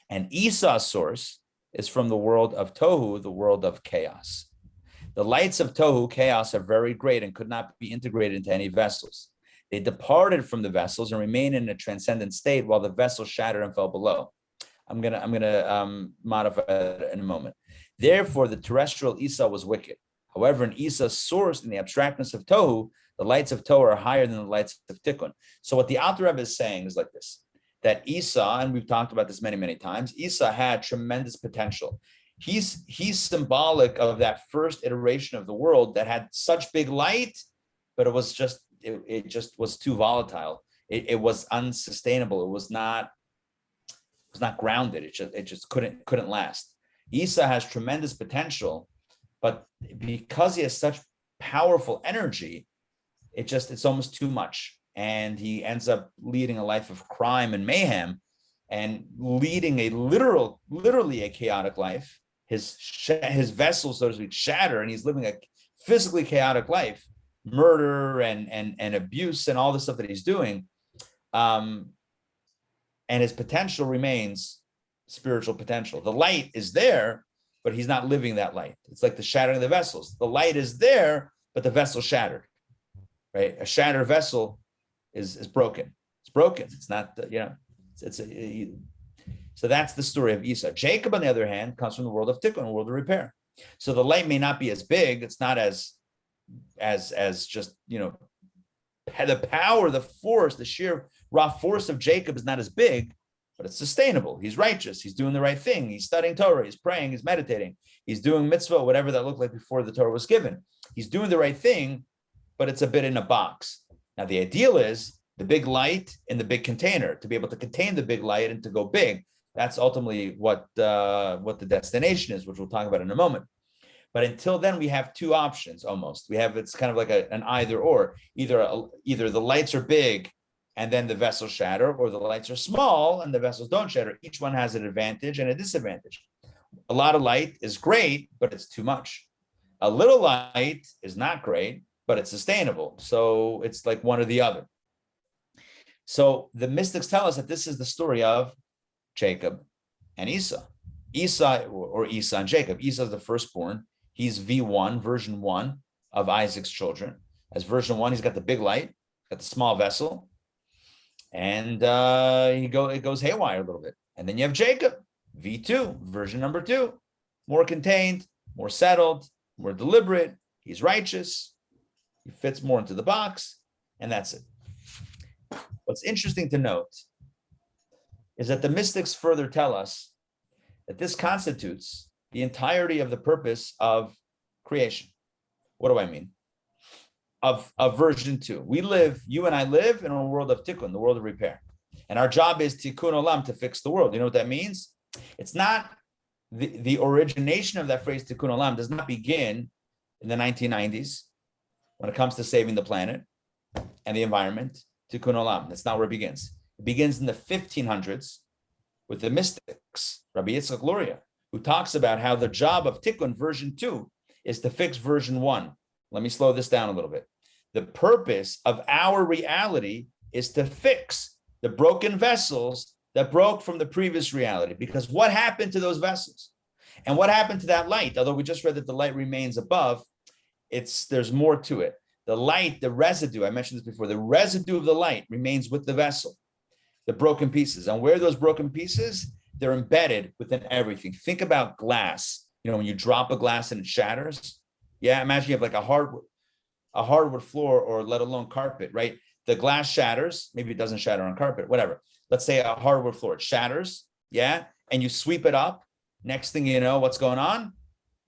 And Esau's source is from the world of Tohu, the world of chaos. The lights of Tohu, chaos, are very great and could not be integrated into any vessels. They departed from the vessels and remained in a transcendent state while the vessel shattered and fell below. I'm gonna modify that in a moment. Therefore, the terrestrial Esau was wicked. However, in Esau's source, in the abstractness of Tohu, the lights of Tohu are higher than the lights of Tikkun. So what the Alter Rebbe is saying is like this, that Esau, and we've talked about this many, many times, Esau had tremendous potential. He's symbolic of that first iteration of the world that had such big light, but it just was too volatile. It was unsustainable. It was not grounded. It just couldn't last. Esau has tremendous potential, but because he has such powerful energy, it's almost too much. And he ends up leading a life of crime and mayhem and leading a literally a chaotic life. His vessel, so to speak, shatter, and he's living a physically chaotic life, murder and abuse and all the stuff that he's doing. And his potential remains spiritual potential. The light is there, but he's not living that light. It's like the shattering of the vessels. The light is there, but the vessel shattered, right? A shattered vessel is broken. It's broken. It's not, so that's the story of Esau. Jacob, on the other hand, comes from the world of Tikkun, the world of repair. So the light may not be as big. It's not as just, the power, the force, the sheer raw force of Jacob is not as big, but it's sustainable. He's righteous. He's doing the right thing. He's studying Torah. He's praying. He's meditating. He's doing mitzvah, whatever that looked like before the Torah was given. He's doing the right thing, but it's a bit in a box. Now, the ideal is the big light in the big container, to be able to contain the big light and to go big. That's ultimately what the destination is, which we'll talk about in a moment. But until then, we have two options almost. It's kind of like an either or. Either the lights are big and then the vessels shatter, or the lights are small and the vessels don't shatter. Each one has an advantage and a disadvantage. A lot of light is great, but it's too much. A little light is not great, but it's sustainable. So it's like one or the other. So the mystics tell us that this is the story of Jacob and Esau. Esau and Jacob. Esau is the firstborn. He's V1, version 1 of Isaac's children. As version 1, he's got the big light, got the small vessel, and it goes haywire a little bit. And then you have Jacob, V2, version number 2, more contained, more settled, more deliberate. He's righteous. He fits more into the box, and that's it. What's interesting to note is that the mystics further tell us that this constitutes the entirety of the purpose of creation. What do I mean? Of version 2. You and I live in a world of tikkun, the world of repair. And our job is tikkun olam, to fix the world. You know what that means? It's not, the origination of that phrase tikkun olam does not begin in the 1990s when it comes to saving the planet and the environment. Tikkun olam, that's not where it begins. It begins in the 1500s with the mystics, Rabbi Yitzchak Luria, who talks about how the job of tikkun version 2 is to fix version 1. Let me slow this down a little bit. The purpose of our reality is to fix the broken vessels that broke from the previous reality. Because what happened to those vessels? And what happened to that light? Although we just read that the light remains above, there's more to it. The light, the residue, I mentioned this before, the residue of the light remains with the vessel, the broken pieces. And where are those broken pieces? They're embedded within everything. Think about glass. When you drop a glass and it shatters. Yeah, imagine you have like a hardwood floor, or let alone carpet, right? The glass shatters. Maybe it doesn't shatter on carpet, whatever. Let's say a hardwood floor, it shatters, yeah? And you sweep it up. Next thing you know, what's going on?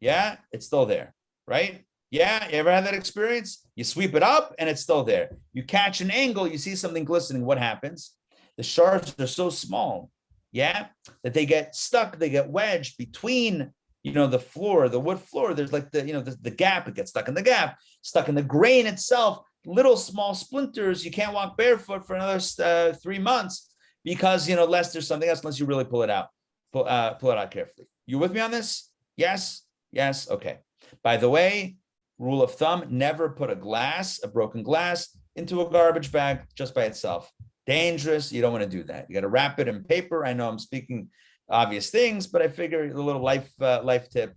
Yeah, it's still there, right? Yeah, you ever had that experience? You sweep it up and it's still there. You catch an angle, you see something glistening. What happens? The shards are so small, yeah, that they get stuck, they get wedged between, the floor, the wood floor. There's like the gap, it gets stuck in the gap, stuck in the grain itself, little small splinters. You can't walk barefoot for another 3 months because, unless there's something else, unless you really pull it out carefully. You with me on this? Yes? Yes? Okay. By the way, rule of thumb, never put a broken glass into a garbage bag just by itself. Dangerous. You don't want to do that. You got to wrap it in paper. I know I'm speaking obvious things, but I figure a little life tip,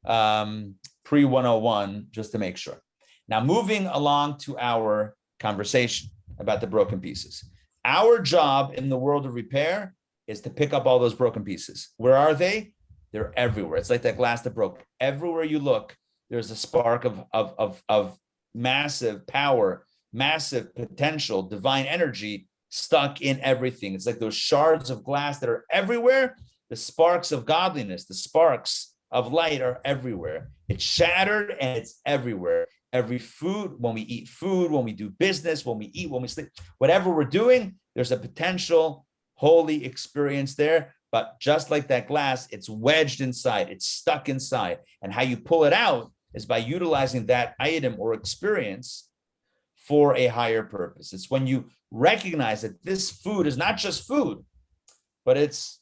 pre 101, just to make sure. Now, moving along to our conversation about the broken pieces. Our job in the world of repair is to pick up all those broken pieces. Where are they? They're everywhere. It's like that glass that broke. Everywhere you look, there's a spark of massive power, massive potential, divine energy stuck in everything. It's like those shards of glass that are everywhere. The sparks of godliness, the sparks of light are everywhere. It's shattered and it's everywhere. Every food, when we eat food, when we do business, when we eat, when we sleep, whatever we're doing, there's a potential holy experience there. But just like that glass, it's wedged inside, it's stuck inside. And how you pull it out is by utilizing that item or experience for a higher purpose. It's when you recognize that this food is not just food, but it's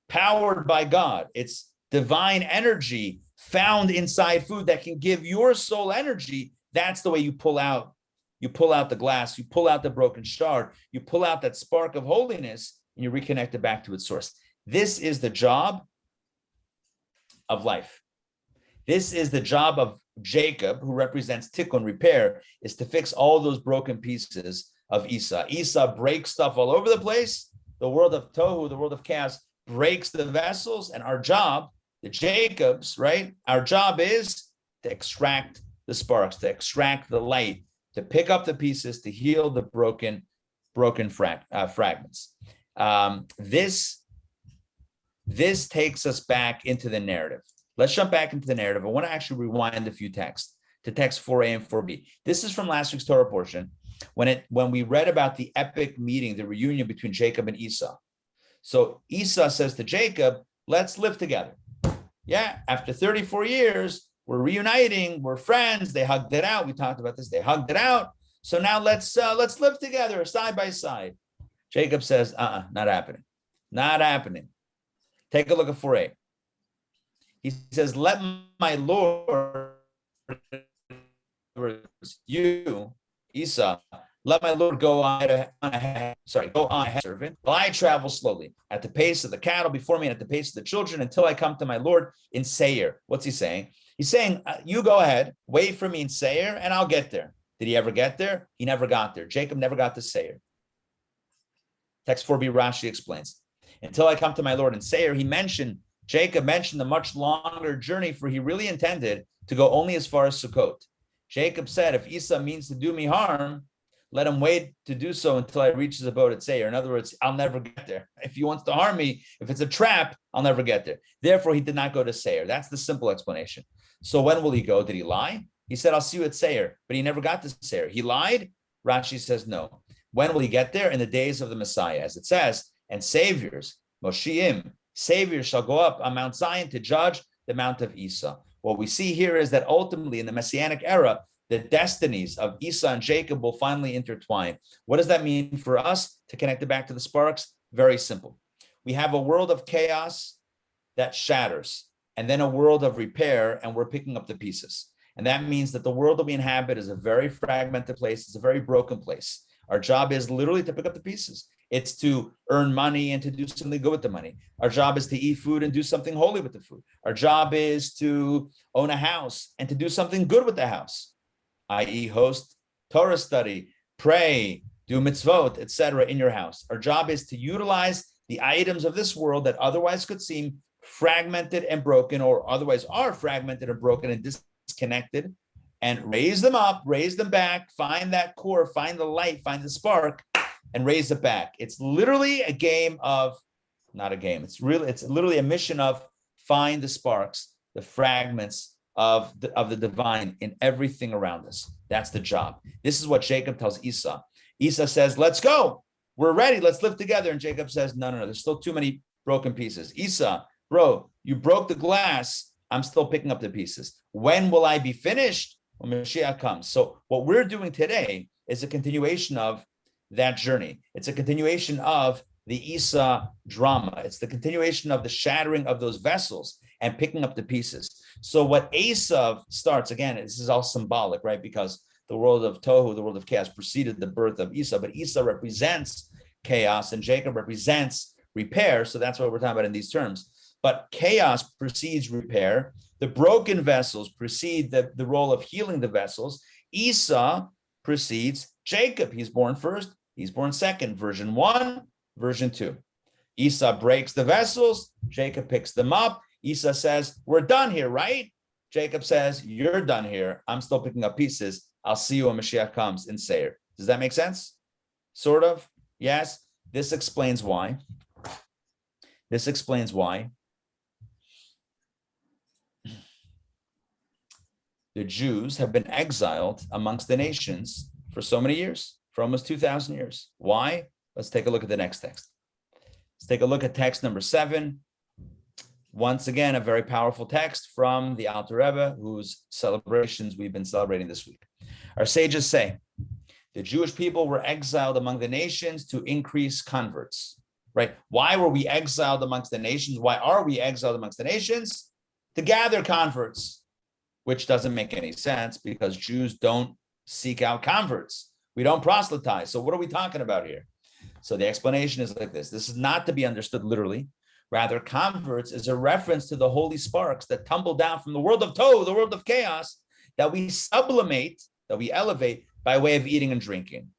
powered by God. It's divine energy found inside food that can give your soul energy. That's the way you pull out the glass, you pull out the broken shard, you pull out that spark of holiness, and you reconnect it back to its source. This is the job of life. This is the job of Jacob, who represents tikkun, repair, is to fix all those broken pieces of Esau. Esau breaks stuff all over the place. The world of tohu, the world of chaos, breaks the vessels, and our job, the Jacobs, right? Our job is to extract the sparks, to extract the light, to pick up the pieces, to heal the broken fragments. This takes us back into the narrative. Let's jump back into the narrative. I want to actually rewind a few texts to text 4a and 4b. This is from last week's Torah portion when we read about the epic meeting, the reunion between Jacob and Esau. So Esau says to Jacob, let's live together. Yeah, after 34 years, we're reuniting, we're friends. They hugged it out. We talked about this. They hugged it out. So now let's live together side by side. Jacob says, not happening. Not happening. Take a look at 4a. He says, let my Lord, you, Esau, let my Lord go on ahead, servant, while I travel slowly at the pace of the cattle before me and at the pace of the children until I come to my Lord in Seir. What's he saying? He's saying, you go ahead, wait for me in Seir, and I'll get there. Did he ever get there? He never got there. Jacob never got to Seir. Text 4b, Rashi explains. Until I come to my Lord in Seir, Jacob mentioned the much longer journey, for he really intended to go only as far as Sukkot. Jacob said, if Esau means to do me harm, let him wait to do so until I reach his abode at Seir. In other words, I'll never get there. If he wants to harm me, if it's a trap, I'll never get there. Therefore, he did not go to Seir. That's the simple explanation. So when will he go? Did he lie? He said, I'll see you at Seir, but he never got to Seir. He lied? Rashi says no. When will he get there? In the days of the Messiah, as it says, and saviors, Moshiim, saviors shall go up on Mount Zion to judge the Mount of Esau. What we see here is that ultimately in the Messianic era, the destinies of Esau and Jacob will finally intertwine. What does that mean for us? To connect it back to the sparks? Very simple. We have a world of chaos that shatters, and then a world of repair, and we're picking up the pieces. And that means that the world that we inhabit is a very fragmented place. It's a very broken place. Our job is literally to pick up the pieces. It's to earn money and to do something good with the money. Our job is to eat food and do something holy with the food. Our job is to own a house and to do something good with the house, i.e. host Torah study, pray, do mitzvot, etc. in your house. Our job is to utilize the items of this world that otherwise could seem fragmented and broken, or otherwise are fragmented and broken and disconnected, and raise them up, raise them back, find that core, find the light, find the spark, and raise it back. It's literally a game of, not a game, it's literally a mission of find the sparks, the fragments of the divine in everything around us. That's the job. This is what Jacob tells Esau. Esau says, let's go. We're ready. Let's live together. And Jacob says, no. There's still too many broken pieces. Esau, bro, you broke the glass. I'm still picking up the pieces. When will I be finished? When Mashiach comes. So what we're doing today is a continuation of that journey. It's a continuation of the Esau drama. It's the continuation of the shattering of those vessels and picking up the pieces. So what Esau starts, again, this is all symbolic, right? Because the world of Tohu, the world of chaos, preceded the birth of Esau, but Esau represents chaos and Jacob represents repair. So that's what we're talking about in these terms. But chaos precedes repair. The broken vessels precede the role of healing the vessels. Esau precedes Jacob. He's born first, he's born second. Version 1, version 2. Esau breaks the vessels, Jacob picks them up. Esau says, we're done here, right? Jacob says, you're done here. I'm still picking up pieces. I'll see you when Mashiach comes in Seir. Does that make sense? Sort of? Yes. This explains why. The Jews have been exiled amongst the nations for so many years, for almost 2,000 years. Why? Let's take a look at the next text. Let's take a look at text number 7. Once again, a very powerful text from the Alter Rebbe, whose celebrations we've been celebrating this week. Our sages say, the Jewish people were exiled among the nations to increase converts, right? Why were we exiled amongst the nations? Why are we exiled amongst the nations? To gather converts, which doesn't make any sense because Jews don't seek out converts. We don't proselytize. So what are we talking about here? So the explanation is like this. This is not to be understood literally. Rather, converts is a reference to the holy sparks that tumble down from the world of Tohu, the world of chaos, that we sublimate, that we elevate by way of eating and drinking.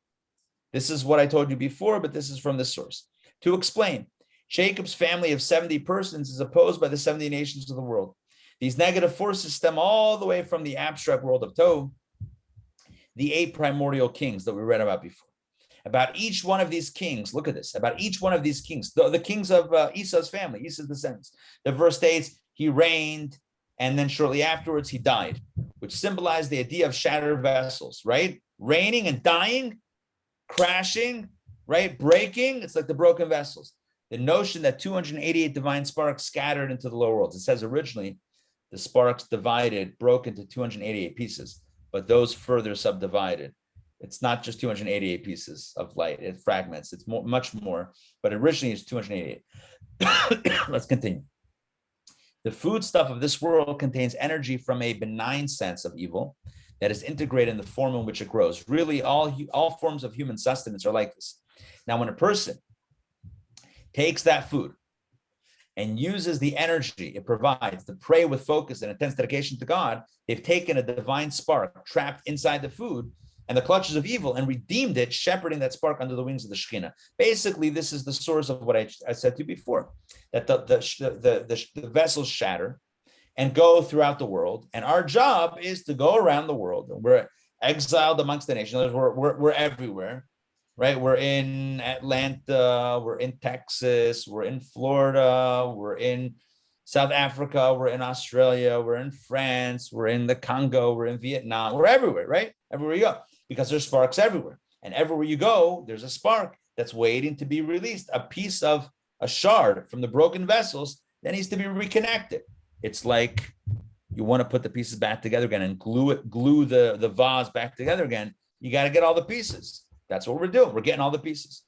This is what I told you before, but this is from this source. To explain, Jacob's family of 70 persons is opposed by the 70 nations of the world. These negative forces stem all the way from the abstract world of Tohu, the 8 primordial kings that we read about before. about each one of these kings. Look at this, about each one of these kings, the kings of Esau's family, Esau's descendants. The verse states he reigned, and then shortly afterwards he died, which symbolized the idea of shattered vessels, right? Reigning and dying, crashing, right? Breaking. It's like the broken vessels. The notion that 288 divine sparks scattered into the lower worlds. It says originally the sparks divided, broke into 288 pieces, but those further subdivided. It's not just 288 pieces of light, it fragments. It's much more, but originally it's 288. Let's continue. The food stuff of this world contains energy from a benign sense of evil that is integrated in the form in which it grows. Really, all forms of human sustenance are like this. Now, when a person takes that food and uses the energy it provides to pray with focus and intense dedication to God, they've taken a divine spark trapped inside the food and the clutches of evil and redeemed it, shepherding that spark under the wings of the Shekhinah. Basically, this is the source of what I said to you before, that the vessels shatter and go throughout the world. And our job is to go around the world. We're exiled amongst the nations. We're everywhere, right? We're in Atlanta, we're in Texas, we're in Florida, we're in South Africa, we're in Australia, we're in France, we're in the Congo, we're in Vietnam, we're everywhere, right? Everywhere you go, because there's sparks everywhere. And everywhere you go, there's a spark that's waiting to be released, a piece of a shard from the broken vessels that needs to be reconnected. It's like you want to put the pieces back together again and glue the vase back together again. You got to get all the pieces. That's what we're doing. We're getting all the pieces.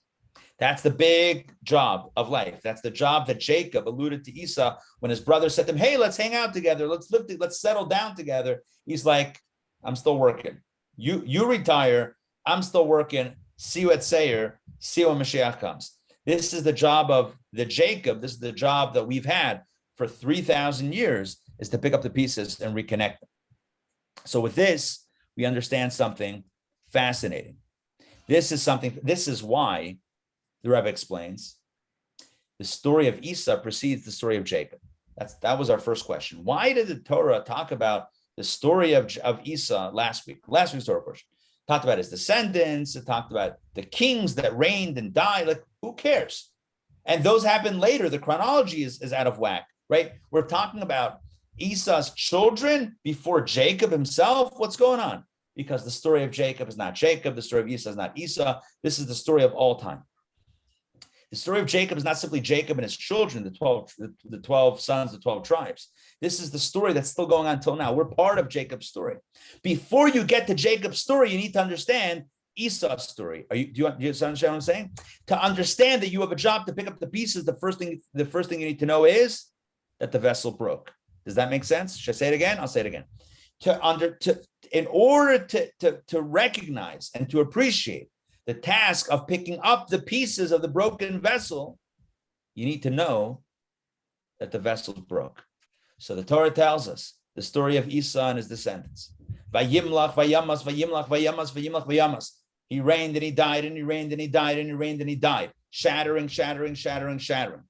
That's the big job of life. That's the job that Jacob alluded to Esau when his brother said to him, hey, let's hang out together. Let's live, let's settle down together. He's like, I'm still working. You retire. I'm still working. See you at Seir. See you when Mashiach comes. This is the job of the Jacob. This is the job that we've had for 3,000 years, is to pick up the pieces and reconnect them. So with this, we understand something fascinating. This is why the Rebbe explains the story of Esau precedes the story of Jacob. That was our first question. Why did the Torah talk about the story of Esau last week? Last week's Torah portion talked about his descendants. It talked about the kings that reigned and died. Like, who cares? And those happened later. The chronology is out of whack, right? We're talking about Esau's children before Jacob himself. What's going on? Because the story of Jacob is not Jacob. The story of Esau is not Esau. This is the story of all time. The story of Jacob is not simply Jacob and his children, the 12 sons, the 12 tribes. This is the story that's still going on until now. We're part of Jacob's story. Before you get to Jacob's story, you need to understand Esau's story. Do you understand what I'm saying? To understand that you have a job to pick up the pieces, the first thing you need to know is that the vessel broke. Does that make sense? Should I say it again? I'll say it again. In order to recognize and to appreciate the task of picking up the pieces of the broken vessel, you need to know that the vessel broke. So the Torah tells us the story of Esau and his descendants. Vayimlach, vayamas, vayimlach, vayamas, vayimlach, vayamas. He reigned and he died, and he reigned and he died, and he reigned and he died. Shattering, shattering, shattering, shattering.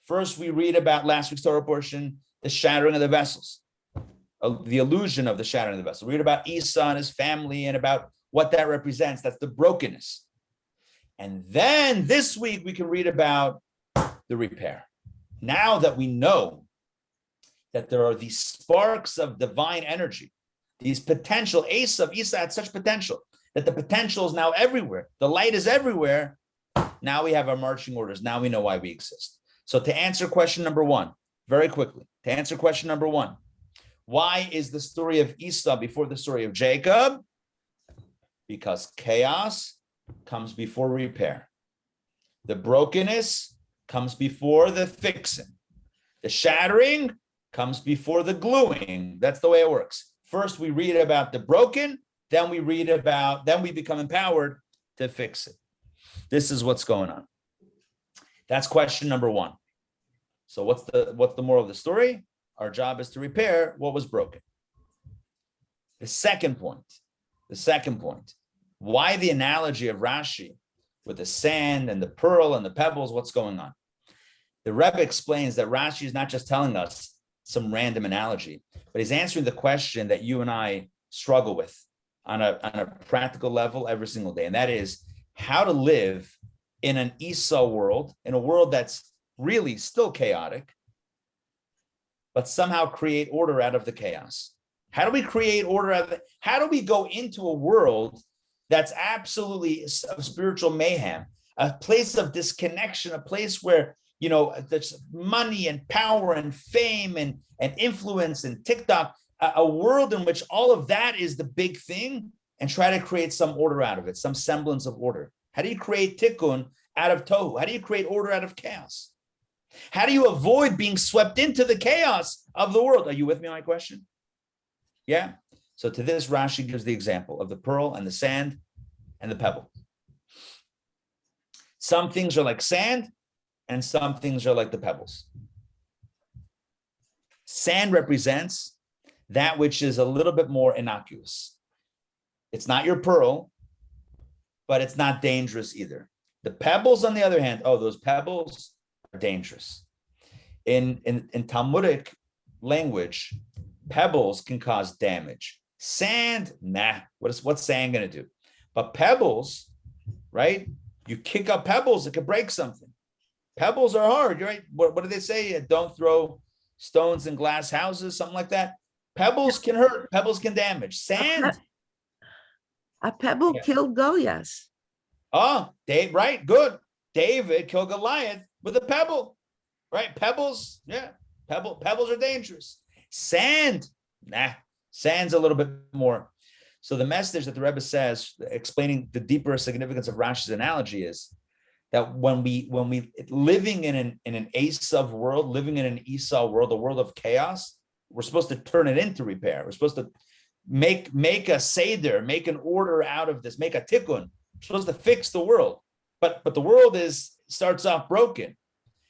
First, we read about last week's Torah portion, the shattering of the vessels, the illusion of the shattering of the vessel. We read about Esau and his family and about what that represents. That's the brokenness. And then this week, we can read about the repair. Now that we know that there are these sparks of divine energy, these potential, Esau had such potential, that the potential is now everywhere. The light is everywhere. Now we have our marching orders. Now we know why we exist. So to answer question number one, very quickly, why is the story of Esau before the story of Jacob? Because chaos comes before repair. The brokenness comes before the fixing. The shattering comes before the gluing. That's the way it works. First, we read about the broken, then we become empowered to fix it. This is what's going on. That's question number one. So what's the moral of the story? Our job is to repair what was broken. The second point, why the analogy of Rashi with the sand and the pearl and the pebbles, what's going on? The Rebbe explains that Rashi is not just telling us some random analogy, but he's answering the question that you and I struggle with on a practical level every single day. And that is, how to live in an Esau world, in a world that's really still chaotic, but somehow create order out of the chaos. How do we create order out of it? How do we go into a world that's absolutely of spiritual mayhem, a place of disconnection, a place where, there's money and power and fame and influence and TikTok, a world in which all of that is the big thing, and try to create some order out of it, some semblance of order? How do you create tikkun out of tohu? How do you create order out of chaos? How do you avoid being swept into the chaos of the world? Are you with me on my question? Yeah. So to this, Rashi gives the example of the pearl and the sand and the pebble. Some things are like sand and some things are like the pebbles. Sand represents that which is a little bit more innocuous. It's not your pearl, but it's not dangerous either. The pebbles, on the other hand, those pebbles are dangerous. In Talmudic language, pebbles can cause damage. Sand, nah, what's sand going to do? But pebbles, right? You kick up pebbles, it could break something. Pebbles are hard, right? What do they say? Don't throw stones in glass houses, something like that. Pebbles can hurt, pebbles can damage. Sand. A pebble killed Goliath. Oh, Dave, right, good. David killed Goliath with a pebble, right? Pebbles, pebbles are dangerous. Sand, nah, sand's a little bit more. So the message that the Rebbe says, explaining the deeper significance of Rashi's analogy, is that when we living in an Esau world, living in an Esau world, a world of chaos, we're supposed to turn it into repair. We're supposed to make a seder, make an order out of this, make a tikkun. We're supposed to fix the world, but the world starts off broken.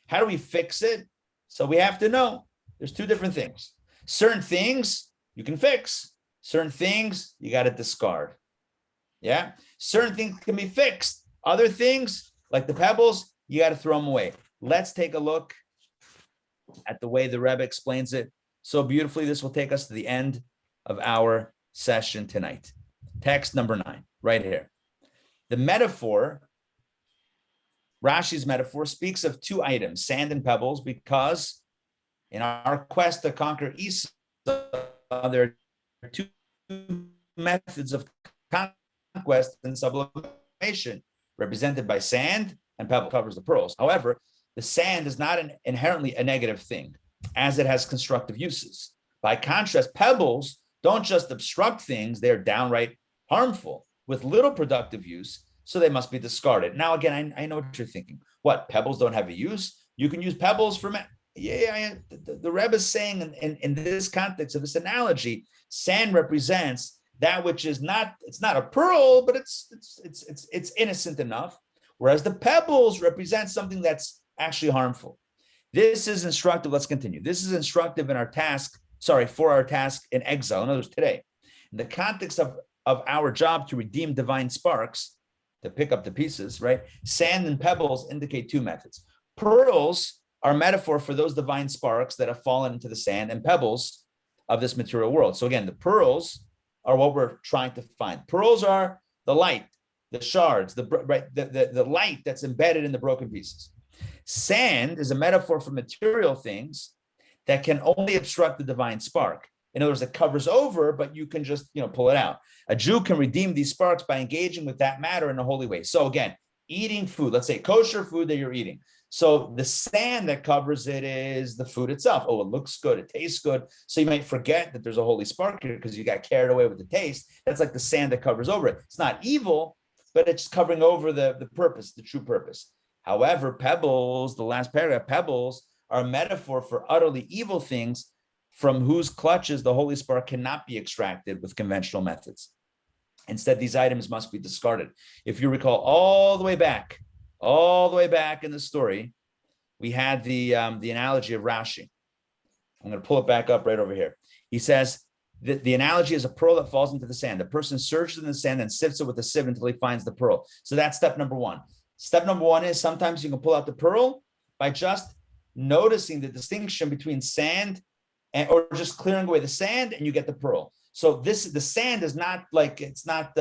How do we fix it? So we have to know there's two different things. Certain things you can fix. Certain things you got to discard. Yeah. Certain things can be fixed. Other things, like the pebbles, you got to throw them away. Let's take a look at the way the Rebbe explains it so beautifully. This will take us to the end of our session tonight. Text number 9, right here. The metaphor, Rashi's metaphor, speaks of two items, sand and pebbles, because in our quest to conquer Esau, there are two methods of conquest and sublimation, represented by sand, and pebble covers the pearls. However, the sand is not inherently a negative thing, as it has constructive uses. By contrast, pebbles don't just obstruct things, they're downright harmful with little productive use, so they must be discarded. Now, again, I know what you're thinking. What, pebbles don't have a use? You can use pebbles for... The Rebbe is saying in this context of this analogy, sand represents that which is not, it's not a pearl, but it's innocent enough, whereas the pebbles represent something that's actually harmful. This is instructive. Let's continue. This is instructive in our task, for our task in exile. In other words, today, in the context of our job to redeem divine sparks, to pick up the pieces, right? Sand and pebbles indicate two methods. Pearls are metaphor for those divine sparks that have fallen into the sand and pebbles of this material world. So again, the pearls are what we're trying to find. Pearls are the light, the shards, the light that's embedded in the broken pieces. Sand is a metaphor for material things that can only obstruct the divine spark. In other words, it covers over, but you can just pull it out. A Jew can redeem these sparks by engaging with that matter in a holy way. So again, eating food, let's say kosher food that you're eating. So the sand that covers it is the food itself. Oh, it looks good, it tastes good. So you might forget that there's a holy spark here because you got carried away with the taste. That's like the sand that covers over it. It's not evil, but it's covering over the purpose, the true purpose. However, pebbles, the last paragraph, pebbles are a metaphor for utterly evil things from whose clutches the holy spark cannot be extracted with conventional methods. Instead, these items must be discarded. If you recall all the way back in the story, we had the analogy of Rashi. I'm going to pull it back up right over here. He says, the analogy is a pearl that falls into the sand. The person searches in the sand and sifts it with a sieve until he finds the pearl. So that's step number 1. Step number 1 is sometimes you can pull out the pearl by just noticing the distinction between sand or just clearing away the sand, and you get the pearl. So the sand is not like, it's not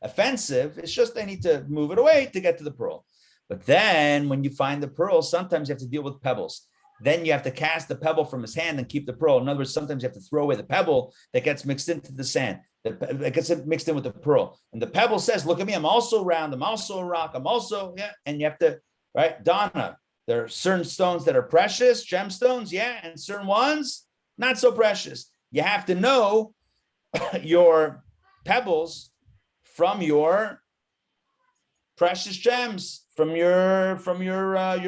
offensive. It's just they need to move it away to get to the pearl. But then when you find the pearl, sometimes you have to deal with pebbles. Then you have to cast the pebble from his hand and keep the pearl. In other words, sometimes you have to throw away the pebble that gets mixed into the sand, that gets mixed in with the pearl. And the pebble says, look at me, I'm also round, I'm also a rock, I'm also, yeah. And you have to, right, Donna, there are certain stones that are precious, gemstones, yeah, and certain ones, not so precious. You have to know your pebbles from your precious gems, from your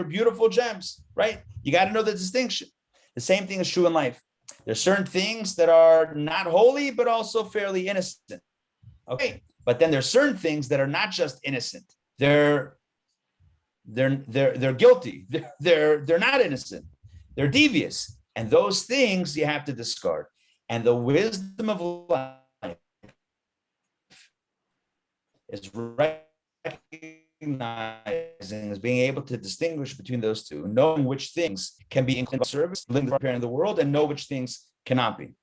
beautiful gems, right? You got to know the distinction. The same thing is true in life. There's certain things that are not holy, but also fairly innocent. Okay, but then there's certain things that are not just innocent. They're guilty. They're not innocent. They're devious, and those things you have to discard. And the wisdom of life is recognizing, is being able to distinguish between those two, knowing which things can be in service, repairing the world, and know which things cannot be.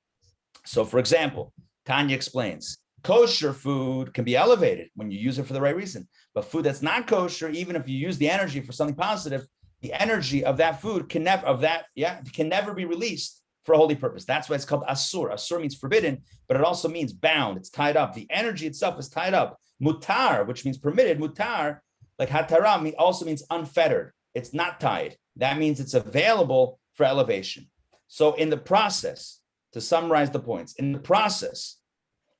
So, for example, Tanya explains, kosher food can be elevated when you use it for the right reason, but food that's not kosher, even if you use the energy for something positive, the energy of that food can never be released for a holy purpose. That's why it's called asur. Asur means forbidden, but it also means bound. It's tied up. The energy itself is tied up. Mutar, which means permitted. Mutar, like hatara, also means unfettered. It's not tied. That means it's available for elevation. So in the process, to summarize the points, in the process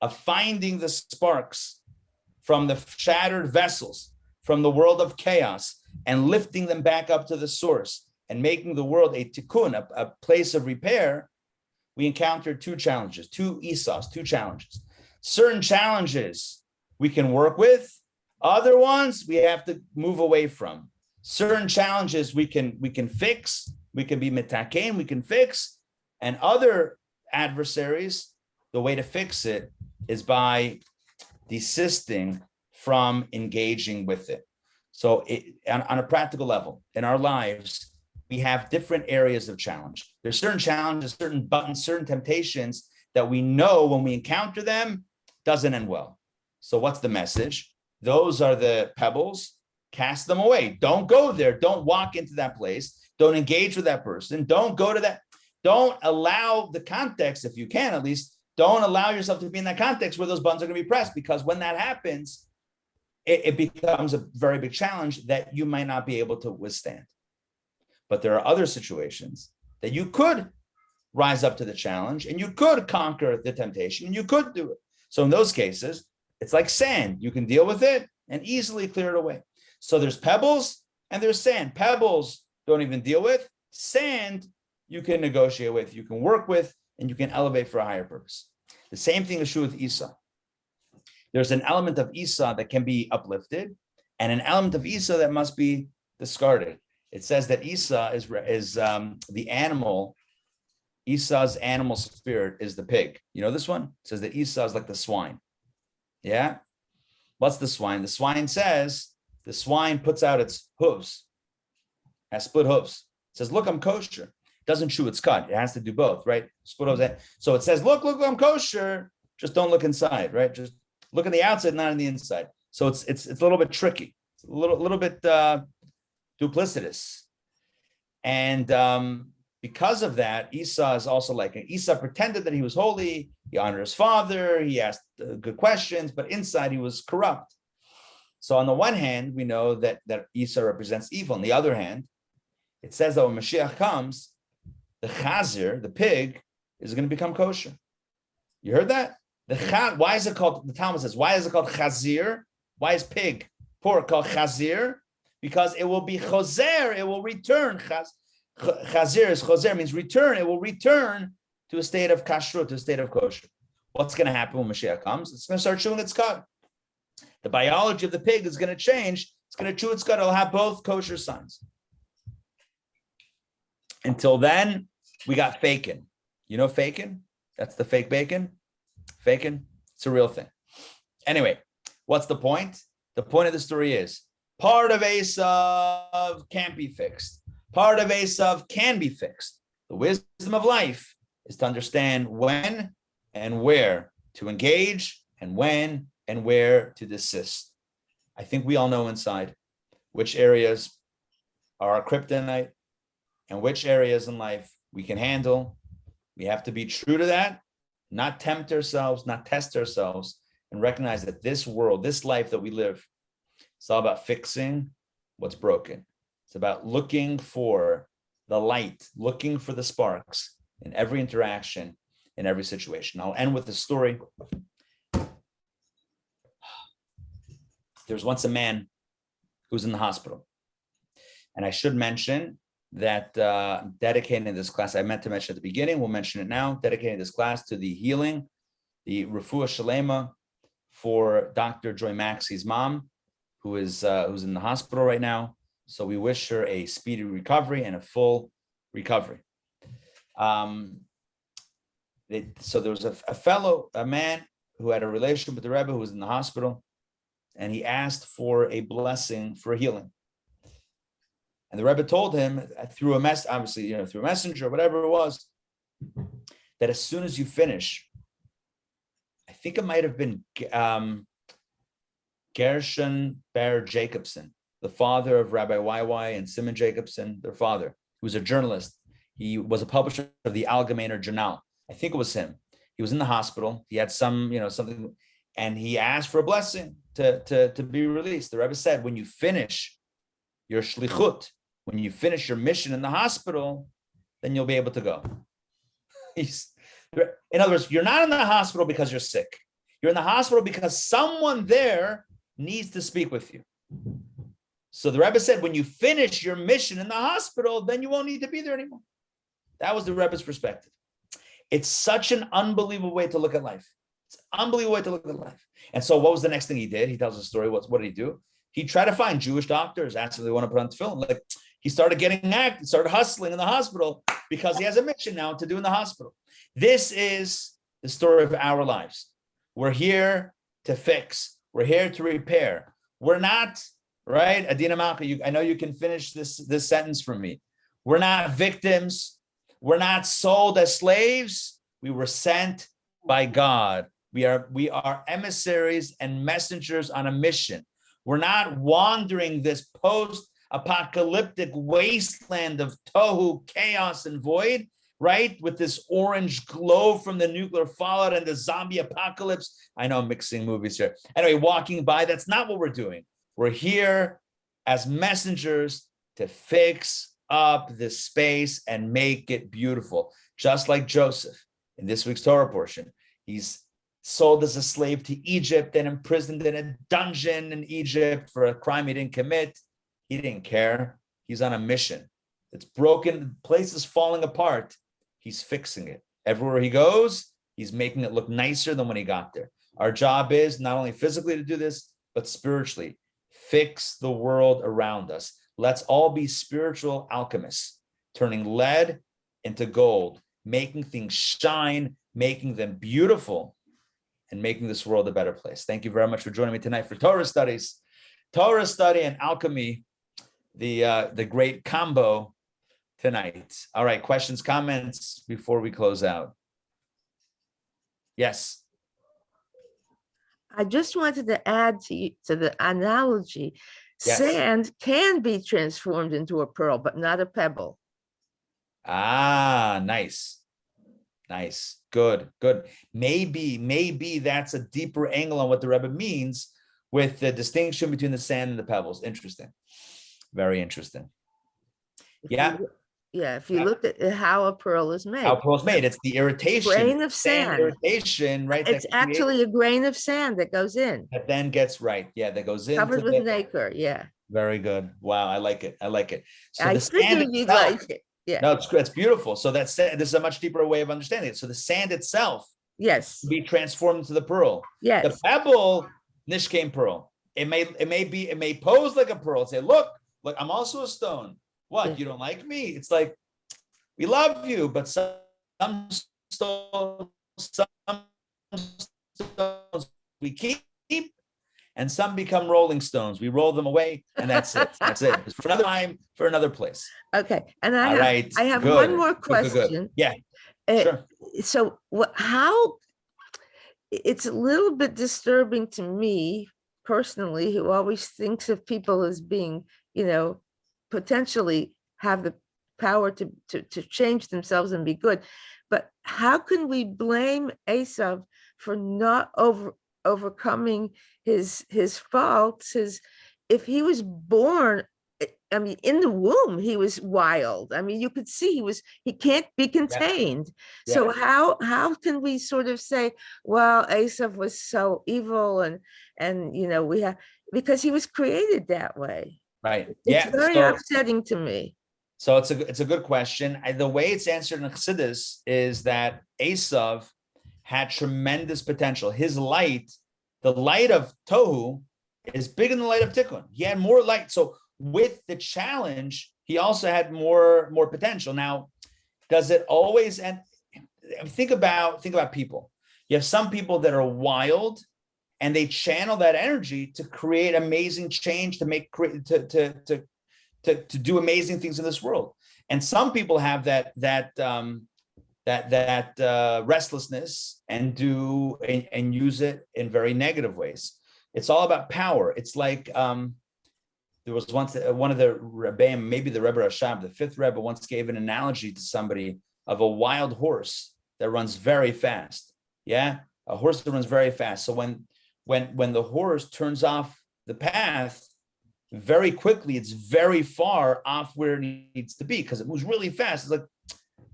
of finding the sparks from the shattered vessels, from the world of chaos, and lifting them back up to the source, and making the world a tikkun, a place of repair, we encountered two challenges, two challenges. Certain challenges we can work with, other ones we have to move away from. Certain challenges we can fix, we can be mitakein, we can fix, and other adversaries, the way to fix it is by desisting from engaging with it. So on a practical level, in our lives, we have different areas of challenge. There's certain challenges, certain buttons, certain temptations that we know when we encounter them doesn't end well. So what's the message? Those are the pebbles. Cast them away. Don't go there. Don't walk into that place. Don't engage with that person. Don't go to that. Don't allow the context, if you can at least, don't allow yourself to be in that context where those buttons are going to be pressed, because when that happens, it becomes a very big challenge that you might not be able to withstand. But there are other situations that you could rise up to the challenge and you could conquer the temptation and you could do it. So in those cases, it's like sand. You can deal with it and easily clear it away. So there's pebbles and there's sand. Pebbles don't even deal with. Sand you can negotiate with, you can work with, and you can elevate for a higher purpose. The same thing is true with Esau. There's an element of Esau that can be uplifted and an element of Esau that must be discarded. It says that Esau is the animal. Esau's animal spirit is the pig. You know this one? It says that Esau is like the swine. Yeah? What's the swine? The swine says, the swine puts out its hooves, has split hooves. It says, look, I'm kosher. It doesn't chew its cud. It has to do both, right? Split hooves. So it says, look, I'm kosher. Just don't look inside, right? Just look on the outside, not on the inside. So it's a little bit tricky. It's a little bit duplicitous. And because of that, Esau is also like Esau pretended that he was holy. He honored his father. He asked good questions, but inside he was corrupt. So on the one hand, we know that Esau represents evil. On the other hand, it says that when Mashiach comes, the chazir, the pig, is going to become kosher. You heard that? Why is it called, the Talmud says, why is it called chazir? Why is pig, pork, called chazir? Because it will be choser, it will return. Chazir means return. It will return to a state of kashrut, to a state of kosher. What's going to happen when Mashiach comes? It's going to start chewing its cud. The biology of the pig is going to change. It's going to chew its cud. It'll have both kosher sons. Until then, we got fakin. You know fakin? That's the fake bacon. Fakin. It's a real thing. Anyway, what's the point? The point of the story is part of Esav can't be fixed. Part of Esav can be fixed. The wisdom of life is to understand when and where to engage and when and where to desist. I think we all know inside which areas are our kryptonite and which areas in life we can handle. We have to be true to that, not tempt ourselves, not test ourselves, and recognize that this world, this life that we live, it's all about fixing what's broken. It's about looking for the light, looking for the sparks in every interaction, in every situation. I'll end with a story. There was once a man who was in the hospital. And I should mention that dedicating this class, I meant to mention at the beginning, we'll mention it now, dedicating this class to the healing, the refuah shalema for Dr. Joy Maxey's mom, who's in the hospital right now. So we wish her a speedy recovery and a full recovery. So there was a man who had a relationship with the Rebbe who was in the hospital, and he asked for a blessing for healing. And the Rebbe told him through a through a messenger, whatever it was, that as soon as you finish, I think it might have been Gershon Ber Jacobson, the father of Rabbi YY and Simon Jacobson, their father, who was a journalist. He was a publisher of the Allgemeiner Journal. I think it was him. He was in the hospital. He had something, and he asked for a blessing to be released. The Rebbe said, when you finish your shlichut, when you finish your mission in the hospital, then you'll be able to go. In other words, you're not in the hospital because you're sick. You're in the hospital because someone there needs to speak with you. So the Rebbe said, when you finish your mission in the hospital, then you won't need to be there anymore. That was the Rebbe's perspective. It's such an unbelievable way to look at life. It's an unbelievable way to look at life. And so what was the next thing he did? He tells a story. What did he do? He tried to find Jewish doctors, asked if they want to put on film. Like, he started started hustling in the hospital because he has a mission now to do in the hospital. This is the story of our lives. We're here to fix. We're here to repair. We're not, right? Adina Malka, I know you can finish this sentence for me. We're not victims. We're not sold as slaves. We were sent by God. We are emissaries and messengers on a mission. We're not wandering this post-apocalyptic wasteland of tohu, chaos, and void, right? With this orange glow from the nuclear fallout and the zombie apocalypse. I know I'm mixing movies here. Anyway, walking by, that's not what we're doing. We're here as messengers to fix up this space and make it beautiful. Just like Joseph in this week's Torah portion. He's sold as a slave to Egypt and imprisoned in a dungeon in Egypt for a crime he didn't commit. He didn't care. He's on a mission. It's broken. The place is falling apart. He's fixing it. Everywhere he goes, he's making it look nicer than when he got there. Our job is not only physically to do this, but spiritually. Fix the world around us. Let's all be spiritual alchemists, turning lead into gold, making things shine, making them beautiful, and making this world a better place. Thank you very much for joining me tonight for Torah studies. Torah study and alchemy, the great combo tonight. All right, questions, comments before we close out? Yes. I just wanted to add to the analogy. Yes. Sand can be transformed into a pearl, but not a pebble. Ah, nice. Nice. Good. Maybe that's a deeper angle on what the Rebbe means with the distinction between the sand and the pebbles. Interesting. Very interesting. If you look at how a pearl is made. How a pearl is made. It's the irritation. Grain of sand. Irritation, right? It's actually a grain of sand that goes in. That then gets right. Yeah, that goes in. Covered with nacre. Yeah. Very good. Wow, I like it. So I the figured sand you'd itself, like it. Yeah. No, it's beautiful. So this is a much deeper way of understanding it. So the sand itself, yes, be transformed into the pearl. Yes. The pebble, nishkein pearl. It may pose like a pearl. Say, look, I'm also a stone. What? Yeah. You don't like me? It's like, we love you, but some stones we keep, and some become rolling stones. We roll them away, and that's it. That's it. It's for another time, for another place. Okay. And All right. I have Good. one more Good. question. Yeah. Sure. So how it's a little bit disturbing to me personally, who always thinks of people as being, potentially have the power to change themselves and be good. But how can we blame Esav for not overcoming his faults? If he was born, I mean, in the womb, he was wild. I mean, you could see he can't be contained. Yeah. So how can we sort of say, well, Esav was so evil and we have, because he was created that way. Right. It's Yeah. very upsetting to me. So it's a good question. The way it's answered in Chassidus is that Esav had tremendous potential. His light, the light of Tohu, is bigger than the light of Tikkun. He had more light. So with the challenge, he also had more potential. Now, does it always end? Think about people. You have some people that are wild, and they channel that energy to create amazing change, to do amazing things in this world. And some people have that restlessness and use it in very negative ways. It's all about power. It's like there was once one of the Rabbi, maybe the Rebbe Rashab, the fifth Rebbe, once gave an analogy to somebody of a wild horse that runs very fast. Yeah, a horse that runs very fast. So when the horse turns off the path, very quickly, it's very far off where it needs to be because it moves really fast. It's like,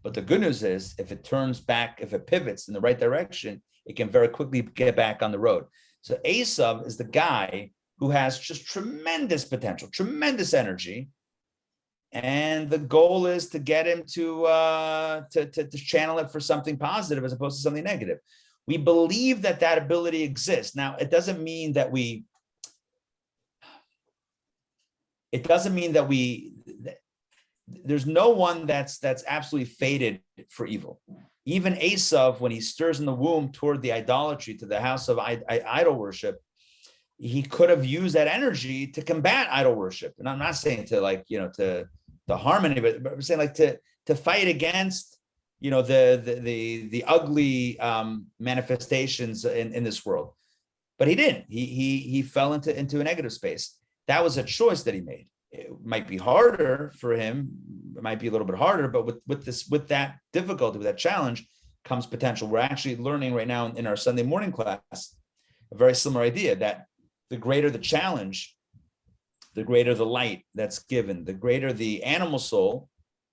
but the good news is, if it turns back, if it pivots in the right direction, it can very quickly get back on the road. So Esav is the guy who has just tremendous potential, tremendous energy, and the goal is to get him to channel it for something positive as opposed to something negative. We believe that ability exists. Now, it doesn't mean that there's no one that's absolutely fated for evil. Even Esav, when he stirs in the womb toward the idolatry, to the house of idol worship, he could have used that energy to combat idol worship. And I'm not saying to harm anybody, but I'm saying to fight against the ugly manifestations in this world. But he didn't. He fell into a negative space. That was a choice that he made. It might be harder for him. It might be a little bit harder, but with that difficulty, with that challenge, comes potential. We're actually learning right now in our Sunday morning class a very similar idea, that the greater the challenge, the greater the light that's given, the greater the animal soul,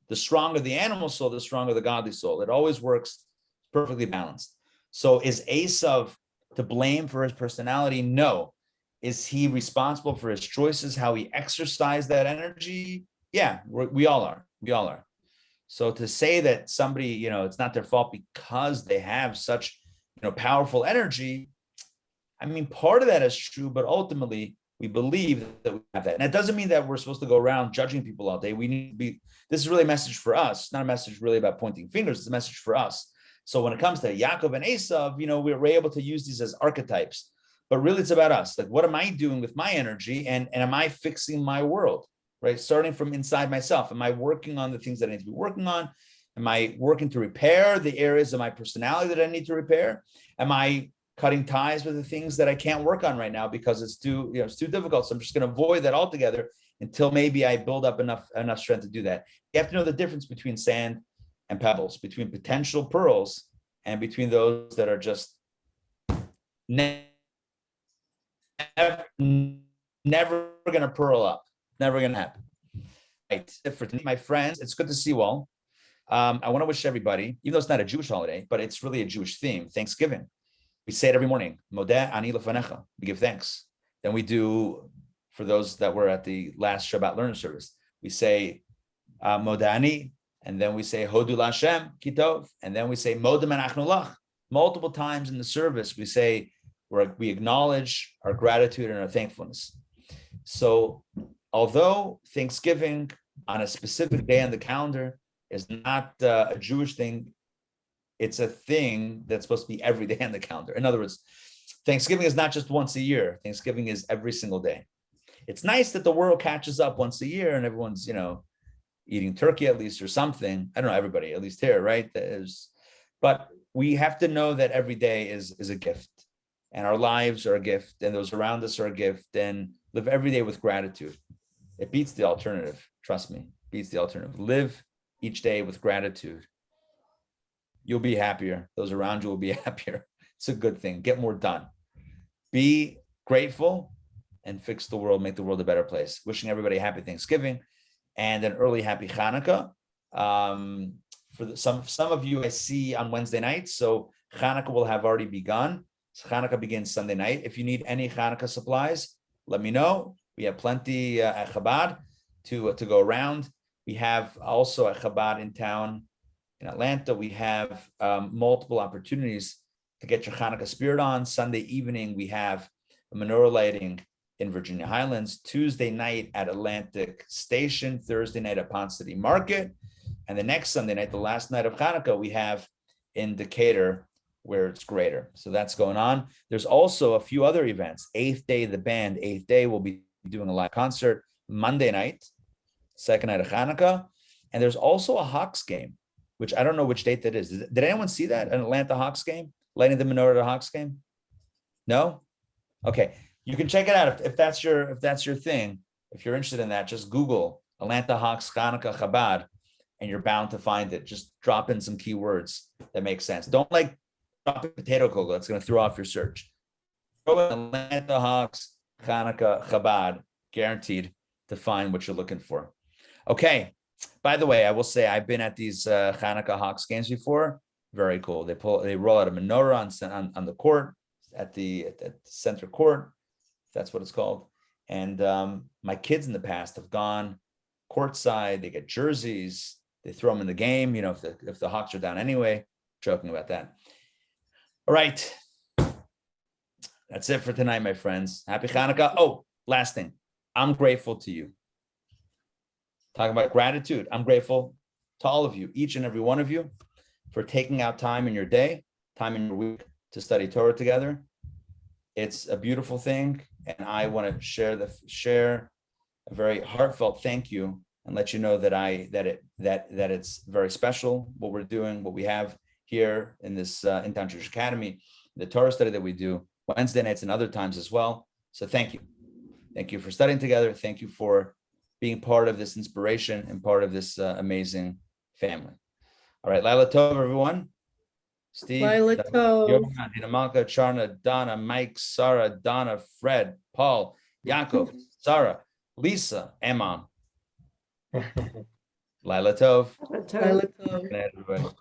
the stronger the animal soul, the stronger the godly soul. It always works perfectly balanced. So is Esav to blame for his personality? No. Is he responsible for his choices, how he exercised that energy? Yeah, we all are. We all are. So to say that somebody, it's not their fault because they have such, powerful energy, I mean, part of that is true, but ultimately we believe that we have that. And it doesn't mean that we're supposed to go around judging people all day. We need to be, this is really a message for us, not a message really about pointing fingers. It's a message for us. So when it comes to Yaakov and Esav, we're able to use these as archetypes. But really, it's about us. Like, what am I doing with my energy? And am I fixing my world, right? Starting from inside myself. Am I working on the things that I need to be working on? Am I working to repair the areas of my personality that I need to repair? Am I cutting ties with the things that I can't work on right now because it's too difficult? So I'm just going to avoid that altogether until maybe I build up enough strength to do that. You have to know the difference between sand and pebbles, between potential pearls and between those that are just never going to pearl up, never going to happen. Right. For my friends, it's good to see you all. I want to wish everybody, even though it's not a Jewish holiday, but it's really a Jewish theme, Thanksgiving. We say it every morning, Modeh ani lefanecha. We give thanks. Then we do, for those that were at the last Shabbat learner service, we say Modeh ani, and then we say Hodu LaHashem Kitov, and then we say Modeh Menachnu Lach. Multiple times in the service, we say, we acknowledge our gratitude and our thankfulness. So although Thanksgiving on a specific day on the calendar is not a Jewish thing, it's a thing that's supposed to be every day on the calendar. In other words, Thanksgiving is not just once a year. Thanksgiving is every single day. It's nice that the world catches up once a year and everyone's, eating turkey at least or something. I don't know, everybody, at least here, right? But we have to know that every day is a gift, and our lives are a gift, and those around us are a gift, and live every day with gratitude. It beats the alternative. Trust me, beats the alternative. Live each day with gratitude. You'll be happier. Those around you will be happier. It's a good thing. Get more done. Be grateful and fix the world, make the world a better place. Wishing everybody a happy Thanksgiving and an early happy Hanukkah. Some of you I see on Wednesday nights, so Hanukkah will have already begun. So Hanukkah begins Sunday night. If you need any Hanukkah supplies, let me know. We have plenty at Chabad to go around. We have also at Chabad in town in Atlanta. We have multiple opportunities to get your Hanukkah spirit on. Sunday evening, we have a menorah lighting in Virginia Highlands, Tuesday night at Atlantic Station, Thursday night at Pond City Market, and the next Sunday night, the last night of Hanukkah, we have in Decatur, where it's greater. So that's going on. There's also a few other events. 8th Day, the band, 8th Day will be doing a live concert Monday night, second night of Hanukkah, and there's also a Hawks game, which I don't know which date that is. Did anyone see that? An Atlanta Hawks game? Lighting the menorah at a Hawks game? No? Okay. You can check it out if that's your thing. If you're interested in that, just Google Atlanta Hawks Hanukkah Chabad, and you're bound to find it. Just drop in some keywords that make sense. Don't drop in potato kugel. That's going to throw off your search. Throw in Atlanta Hawks Hanukkah Chabad, guaranteed to find what you're looking for. Okay. By the way, I will say I've been at these Hanukkah Hawks games before. Very cool. They roll out a menorah on the court at the center court. That's what it's called. And my kids in the past have gone courtside. They get jerseys. They throw them in the game. You know, if the Hawks are down anyway. Joking about that. All right. That's it for tonight, my friends. Happy Hanukkah. Oh, last thing. I'm grateful to you. Talking about gratitude. I'm grateful to all of you, each and every one of you, for taking out time in your day, time in your week to study Torah together. It's a beautiful thing, and I want to share a very heartfelt thank you and let you know that it's very special what we're doing, what we have here in this Intown Jewish Academy, the Torah study that we do Wednesday nights and other times as well. So thank you for studying together. Thank you for being part of this inspiration and part of this amazing family. All right, Laila Tov, everyone. Steve, Laila Tov. Yohan, Hinamalka, Charna, Donna, Mike, Sarah, Donna, Fred, Paul, Yaakov, Sarah, Lisa, Emma. Laila Tov. Laila Tov. Good night, everybody.